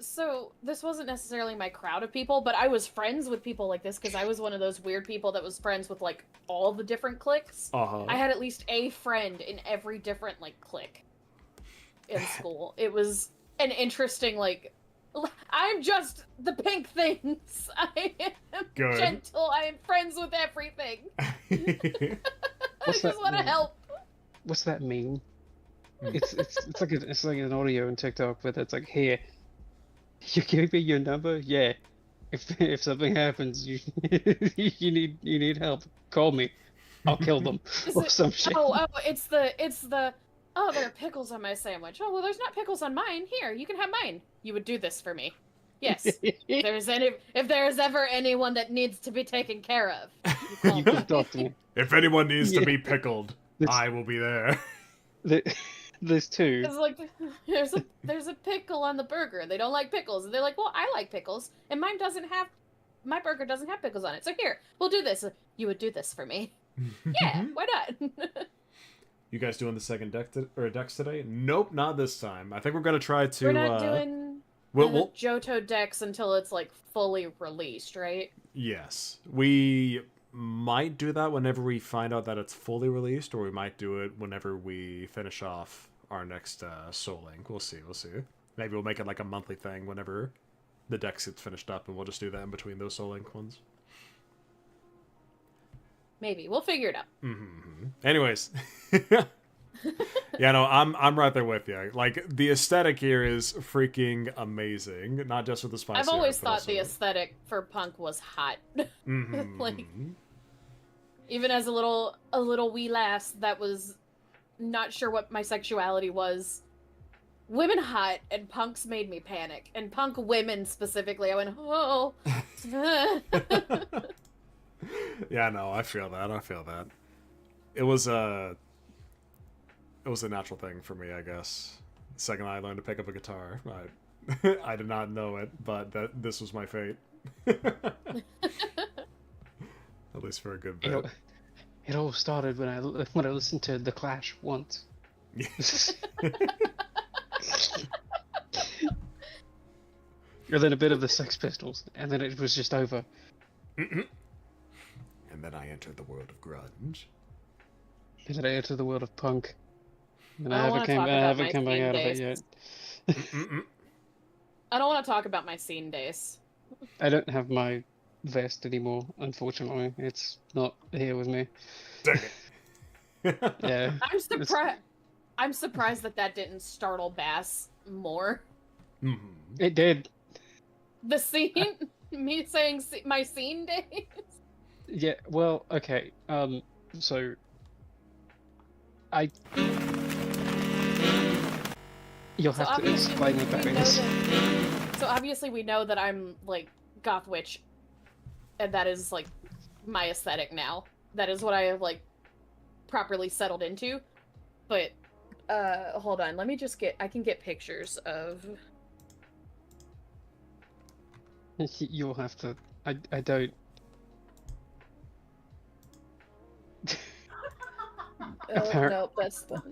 So this wasn't necessarily my crowd of people, but I was friends with people like this because I was one of those weird people that was friends with, like, all the different cliques. I had at least a friend in every different, like, clique in school. It was an interesting, like... I'm just the pink things. I am gentle. I am friends with everything. I just want to help. What's that mean? It's like an audio in TikTok, but it's like, here, you give me your number. Yeah, if something happens, you need help. Call me. I'll kill them or some shit. It's the. Oh, there are pickles on my sandwich. Oh, well, there's not pickles on mine. Here, you can have mine. You would do this for me. Yes. If there's ever anyone that needs to be taken care of, you call Talk to me. If anyone needs to be pickled, I will be there. There's two. It's like there's a pickle on the burger, and they don't like pickles, and they're like, well, I like pickles, and my burger doesn't have pickles on it. So here, we'll do this. You would do this for me. Yeah, why not? You guys doing the second dex today? Nope, not this time. I think we're gonna try to. We're not doing Johto Dex until it's like fully released, right? Yes, we might do that whenever we find out that it's fully released, or we might do it whenever we finish off our next Soul Link. We'll see. Maybe we'll make it like a monthly thing whenever the dex gets finished up, and we'll just do that in between those Soul Link ones. Maybe we'll figure it out. Anyways, yeah, no, I'm right there with you. Like, the aesthetic here is freaking amazing. Not just with the spicy. I've always thought the aesthetic for punk was hot. Like, even as a little wee lass that was not sure what my sexuality was. Women hot and punks made me panic, and punk women specifically. I went, oh. Yeah, no, I feel that. It was a natural thing for me, I guess. The second I learned to pick up a guitar, I did not know it, but this was my fate. At least for a good bit. It all started when I listened to The Clash once. And then a bit of the Sex Pistols, and then it was just over. And then I entered the world of grunge. And then I entered the world of punk. And I haven't come back out of it yet. I don't want to talk about my scene days. I don't have my vest anymore, unfortunately. It's not here with me. Dang it. Yeah. I'm surprised that didn't startle Bass more. It did. The scene? Me saying my scene days? Yeah, well, okay. So you'll have to explain what that means. So obviously we know that I'm, like, goth witch, and that is, like, my aesthetic now. That is what I have, like, properly settled into. But, hold on, let me just I can get pictures of... You'll have to I don't. Nope, that's the...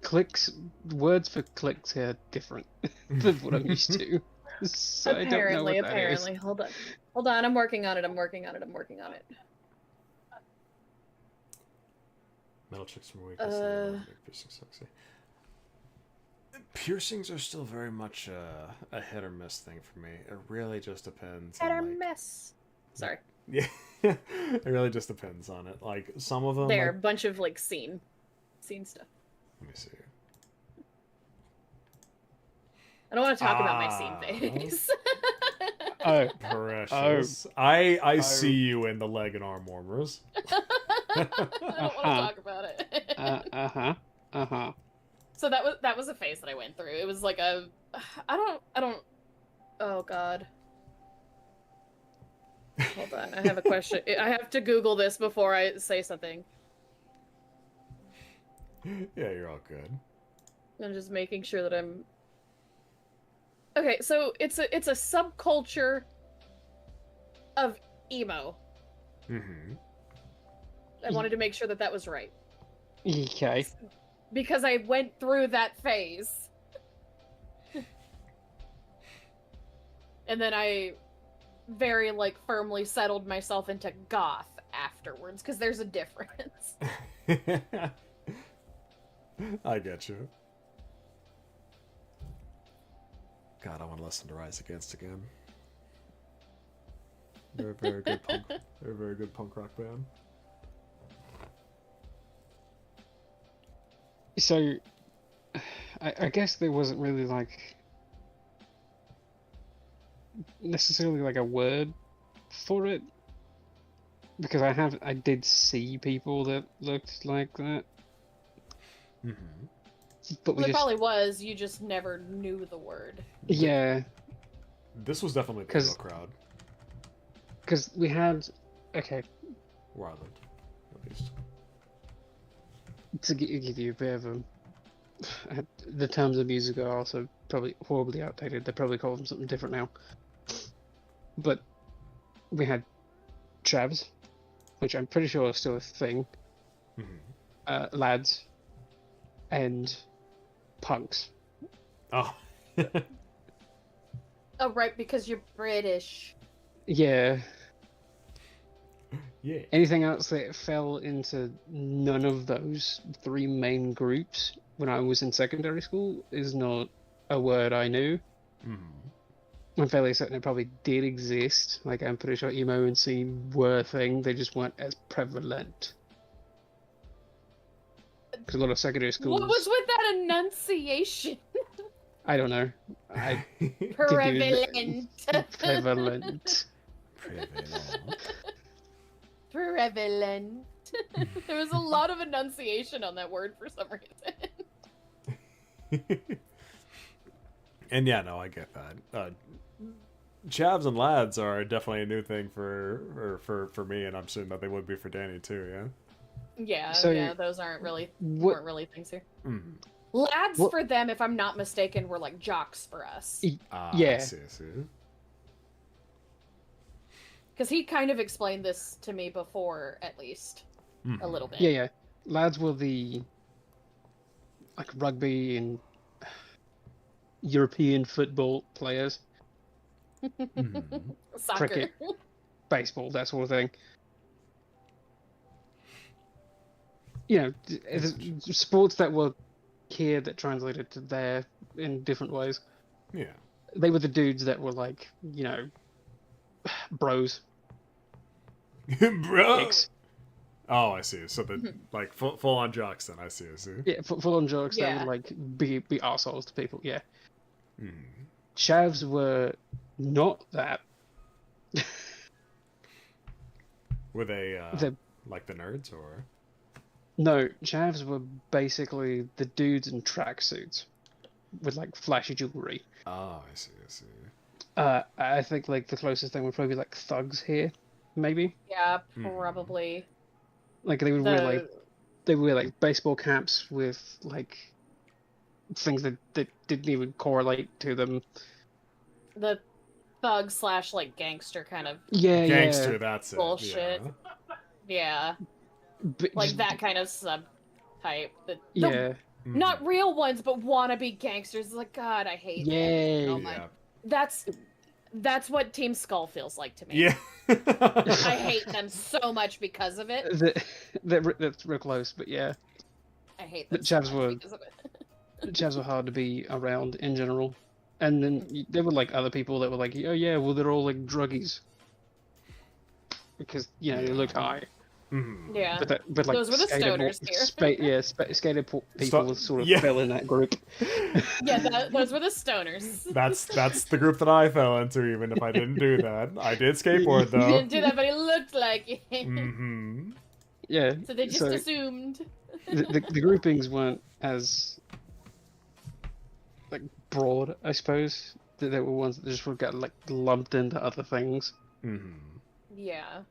Clicks, words for clicks here are different than what I'm used to. So I don't know what that is. Hold on, I'm working on it. Metal chicks from weakness. Make piercing sexy. Piercings are still very much a hit or miss thing for me. It really just depends. Hit or miss. Sorry. Yeah, it really just depends on it. Like some of them, they're a bunch of like scene stuff. Let me see. I don't want to talk about my scene phase. Oh, precious. I see you in the leg and arm warmers. I don't want to talk about it. So that was a phase that I went through. It was like I don't. Oh God. Hold on, I have a question. I have to Google this before I say something. Yeah, you're all good. I'm just making sure that I'm... Okay, so it's a subculture of emo. Mm-hmm. I wanted to make sure that was right. Okay. Because I went through that phase. And then I very, like, firmly settled myself into goth afterwards, because there's a difference. I get you. God, I want to listen to Rise Against again. They're a very good punk. They're a very good punk rock band. So, I guess there wasn't really like necessarily like a word for it, because I did see people that looked like that. Mm-hmm. But there probably was, you just never knew the word. Yeah. This was definitely the emo crowd. Because we had... Okay. Where I lived, at least. To give you a bit of a... The terms of music are also probably horribly outdated. They probably call them something different now. But we had chavs, which I'm pretty sure is still a thing. Mm-hmm. Lads. And punks. Oh. Oh, right, because you're British. Yeah. Yeah. Anything else that fell into none of those three main groups when I was in secondary school is not a word I knew. Mm-hmm. I'm fairly certain it probably did exist. Like, I'm pretty sure emo and scene were a thing, they just weren't as prevalent. Because a lot of secondary schools... What was with that enunciation? I don't know. Prevalent. Prevalent. Prevalent. There was a lot of enunciation on that word for some reason. And yeah, no, I get that. Chavs and lads are definitely a new thing for me, and I'm assuming that they would be for Danny too. Yeah. Yeah, So, yeah, those weren't really things here. Mm-hmm. Lads for them, if I'm not mistaken, were like jocks for us. Yeah. I see. Because he kind of explained this to me before, at least. Mm-hmm. A little bit. Yeah. Lads were the like rugby and European football players. Mm-hmm. Soccer. Cricket, baseball, that sort of thing. You know, sports that were here that translated to there in different ways. Yeah. They were the dudes that were like, you know, bros. Bro. Dicks. Oh, I see. So the like full on jocks then. I see. Yeah, full on jokes that would like be arseholes to people. Yeah. Chavs were not that. Were they like the nerds or? No, chavs were basically the dudes in tracksuits with like flashy jewelry. Oh, I see. I think like the closest thing would probably be like thugs here, maybe. Yeah, probably. Like they would wear like baseball caps with like things that didn't even correlate to them. The thug slash like gangster kind of Gangster, that's bullshit. it. Yeah. But Like just- that kind of subtype. Yeah. Not real ones, but wannabe gangsters. It's like, God, I hate them. Yay. Oh my. That's what Team Skull feels like to me. Yeah. I hate them so much because of it. That's real close, but yeah. I hate The them so chavs much were because of it. chavs were hard to be around in general, and then there were like other people that were like, oh yeah, well they're all like druggies because they look high. Yeah. But like Those were the stoners here. Skater people sort of fell in that group. Yeah, those were the stoners. That's the group that I fell into, even if I didn't do that. I did skateboard though. You didn't do that, but it looked like it. Yeah. So they just assumed. The groupings weren't as like broad, I suppose. There were ones that just got like lumped into other things. Yeah.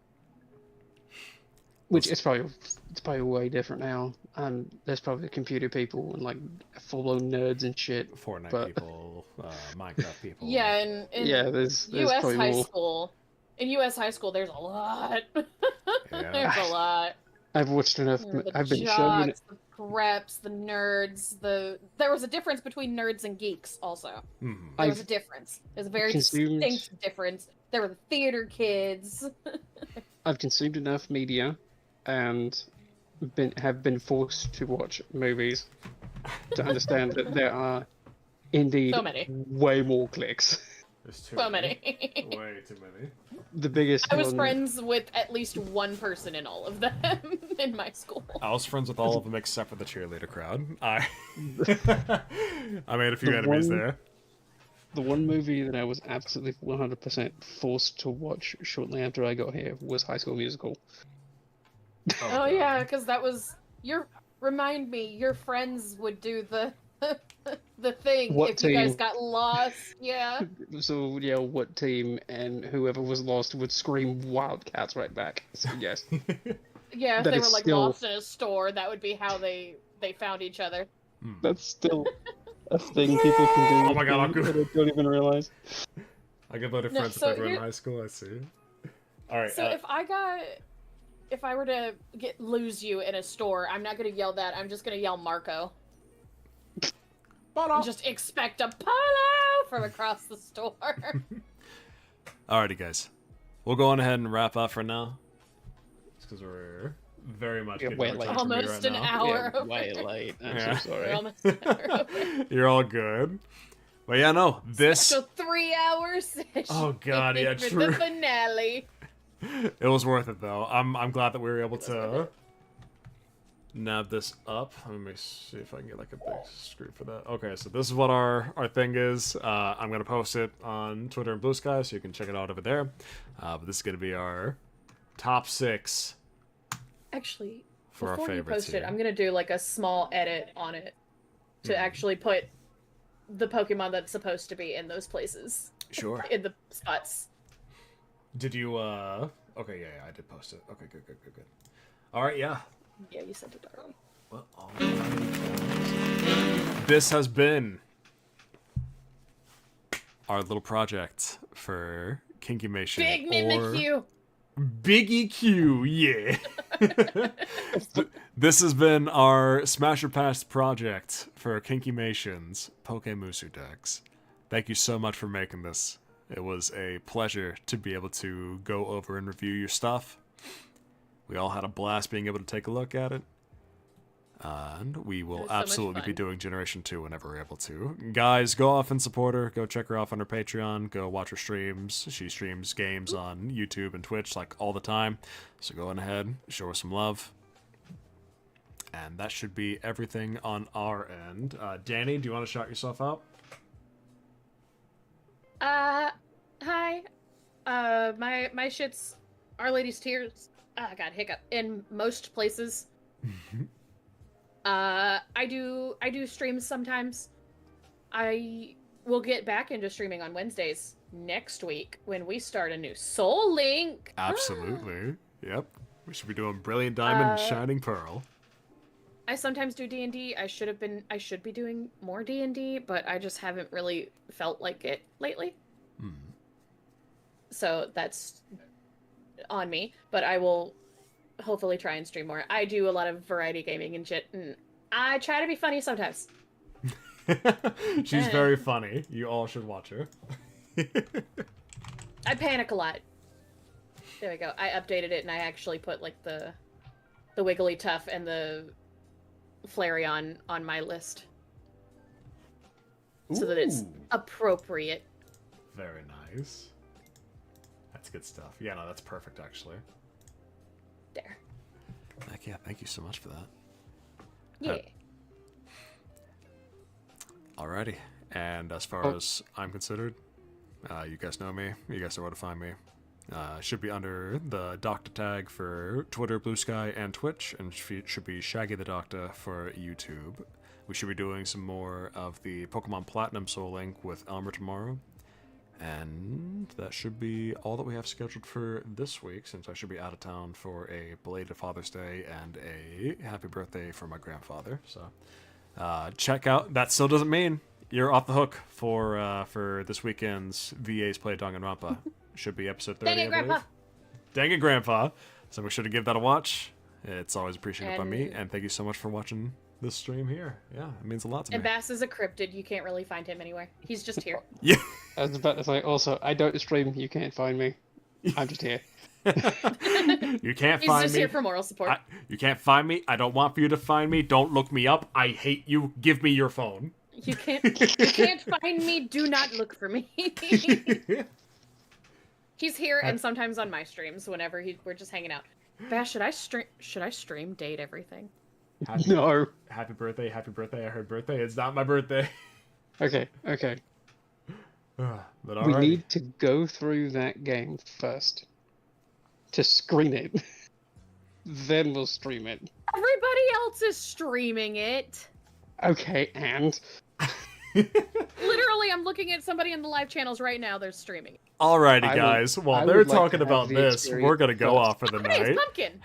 Which it's probably way different now. There's probably computer people and like full-blown nerds and shit. Fortnite people, Minecraft people. Yeah, and there's U.S. probably high more. school. In U.S. high school, there's a lot. Yeah. There's a lot. I've watched enough. The I've been shown it. jocks, the preps, the nerds. There was a difference between nerds and geeks. Also, there was a difference. There's a very distinct difference. There were the theater kids. I've consumed enough media, and have been forced to watch movies to understand that there are indeed So many. way more clicks. There's too So many. many. Way too many. The biggest I was one... friends with at least one person in all of them in my school. I was friends with all of them except for the cheerleader crowd. I made a few enemies there. The one movie that I was absolutely 100% forced to watch shortly after I got here was High School Musical. Oh yeah, because that was remind me, your friends would do the the thing if you guys got lost. Yeah. So yeah, what team and whoever was lost would scream Wildcats right back. So yes. Yeah, if That they is were like still- lost in a store, that would be how they found each other. That's still a thing people can do. Oh my god, I'm good. I don't even realize. I get voted friends so if they were in high school, I see. Alright. So if I were to lose you in a store, I'm not gonna yell that. I'm just gonna yell Marco. Polo! Just expect a polo from across the store. Alrighty, guys. We'll go on ahead and wrap up for now. It's because we're very much getting way more late. time from me Almost right an now. hour. Yeah, way late. I'm Yeah. so sorry. Almost an hour over. You're all good. But yeah, no, this... So 3 hours session. Oh god, yeah, for true. the finale. It was worth it, though. I'm glad that we were able to nab this up. Let me see if I can get like a big screen for that. Okay, so this is what our thing is. I'm going to post it on Twitter and Blue Sky, so you can check it out over there. But this is going to be our top 6 Actually, for our before you favorites post it, here. I'm gonna do like a small edit on it to actually put the Pokemon that's supposed to be in those places. Sure. In the spots. Did you, Okay, yeah, I did post it. Okay, good. Alright, yeah. Yeah, you sent it already. Well, this has been our little project for Kinkymation. Big Mimikyu! Big EQ, yeah. This has been our Smash or Pass project for Kinkymation's Pokemusudex. Thank you so much for making this. It was a pleasure to be able to go over and review your stuff. We all had a blast being able to take a look at it. And we will was so much absolutely be fun. doing Generation 2 whenever we're able to. Guys, go off and support her. Go check her off on her Patreon. Go watch her streams. She streams games on YouTube and Twitch like all the time. So go on ahead, show her some love. And that should be everything on our end. Danny, do you want to shout yourself out? Hi. My shit's Our Lady's Tears. Ah, God, hiccup. In most places. I do streams sometimes. I will get back into streaming on Wednesdays next week when we start a new Soul Link. Absolutely. Yep. We should be doing Brilliant Diamond, Shining Pearl. I sometimes do D&D. I should be doing more D&D, but I just haven't really felt like it lately. so that's on me. But I will hopefully try and stream more. I do a lot of variety gaming and shit, and I try to be funny sometimes. She's very funny. You all should watch her. I panic a lot. There we go. I updated it and I actually put like the Wigglytuff and the Flareon on my list. So that it's appropriate. Very nice. That's good stuff. Yeah, no, that's perfect actually. There. Heck yeah, thank you so much for that. Yeah. Alrighty. And as far as I'm considered, you guys know me. You guys know where to find me. Should be under the Doctor tag for Twitter, Blue Sky, and Twitch, and should be Shaggy the Doctor for YouTube. We should be doing some more of the Pokemon Platinum Soul Link with Elmer tomorrow. And that should be all that we have scheduled for this week, since I should be out of town for a belated Father's Day and a happy birthday for my grandfather. So check out. That still doesn't mean you're off the hook for this weekend's VA's Play Danganronpa. Should be episode 30. Dang it, Grandpa! Dang it, Grandpa! So make sure to give that a watch. It's always appreciated by me, and thank you so much for watching this stream here. Yeah, it means a lot to me. And Bass is a cryptid. You can't really find him anywhere. He's just here. Yeah. I was about to say, also, I don't stream, you can't find me. I'm just here. You can't He's find me. just here for moral support. You can't find me. I don't want for you to find me. Don't look me up. I hate you. Give me your phone. You can't find me. Do not look for me. He's here and sometimes on my streams whenever we're just hanging out. Bash, should I stream date everything? No. Happy birthday, happy birthday. I heard birthday. It's not my birthday. Okay. But We alright. need to go through that game first. To screen it. Then we'll stream it. Everybody else is streaming it. Okay, and... Literally, I'm looking at somebody in the live channels right now. They're streaming. Alrighty, guys. While they're talking about this, we're gonna go off for the Hey, night. it's Pumpkin.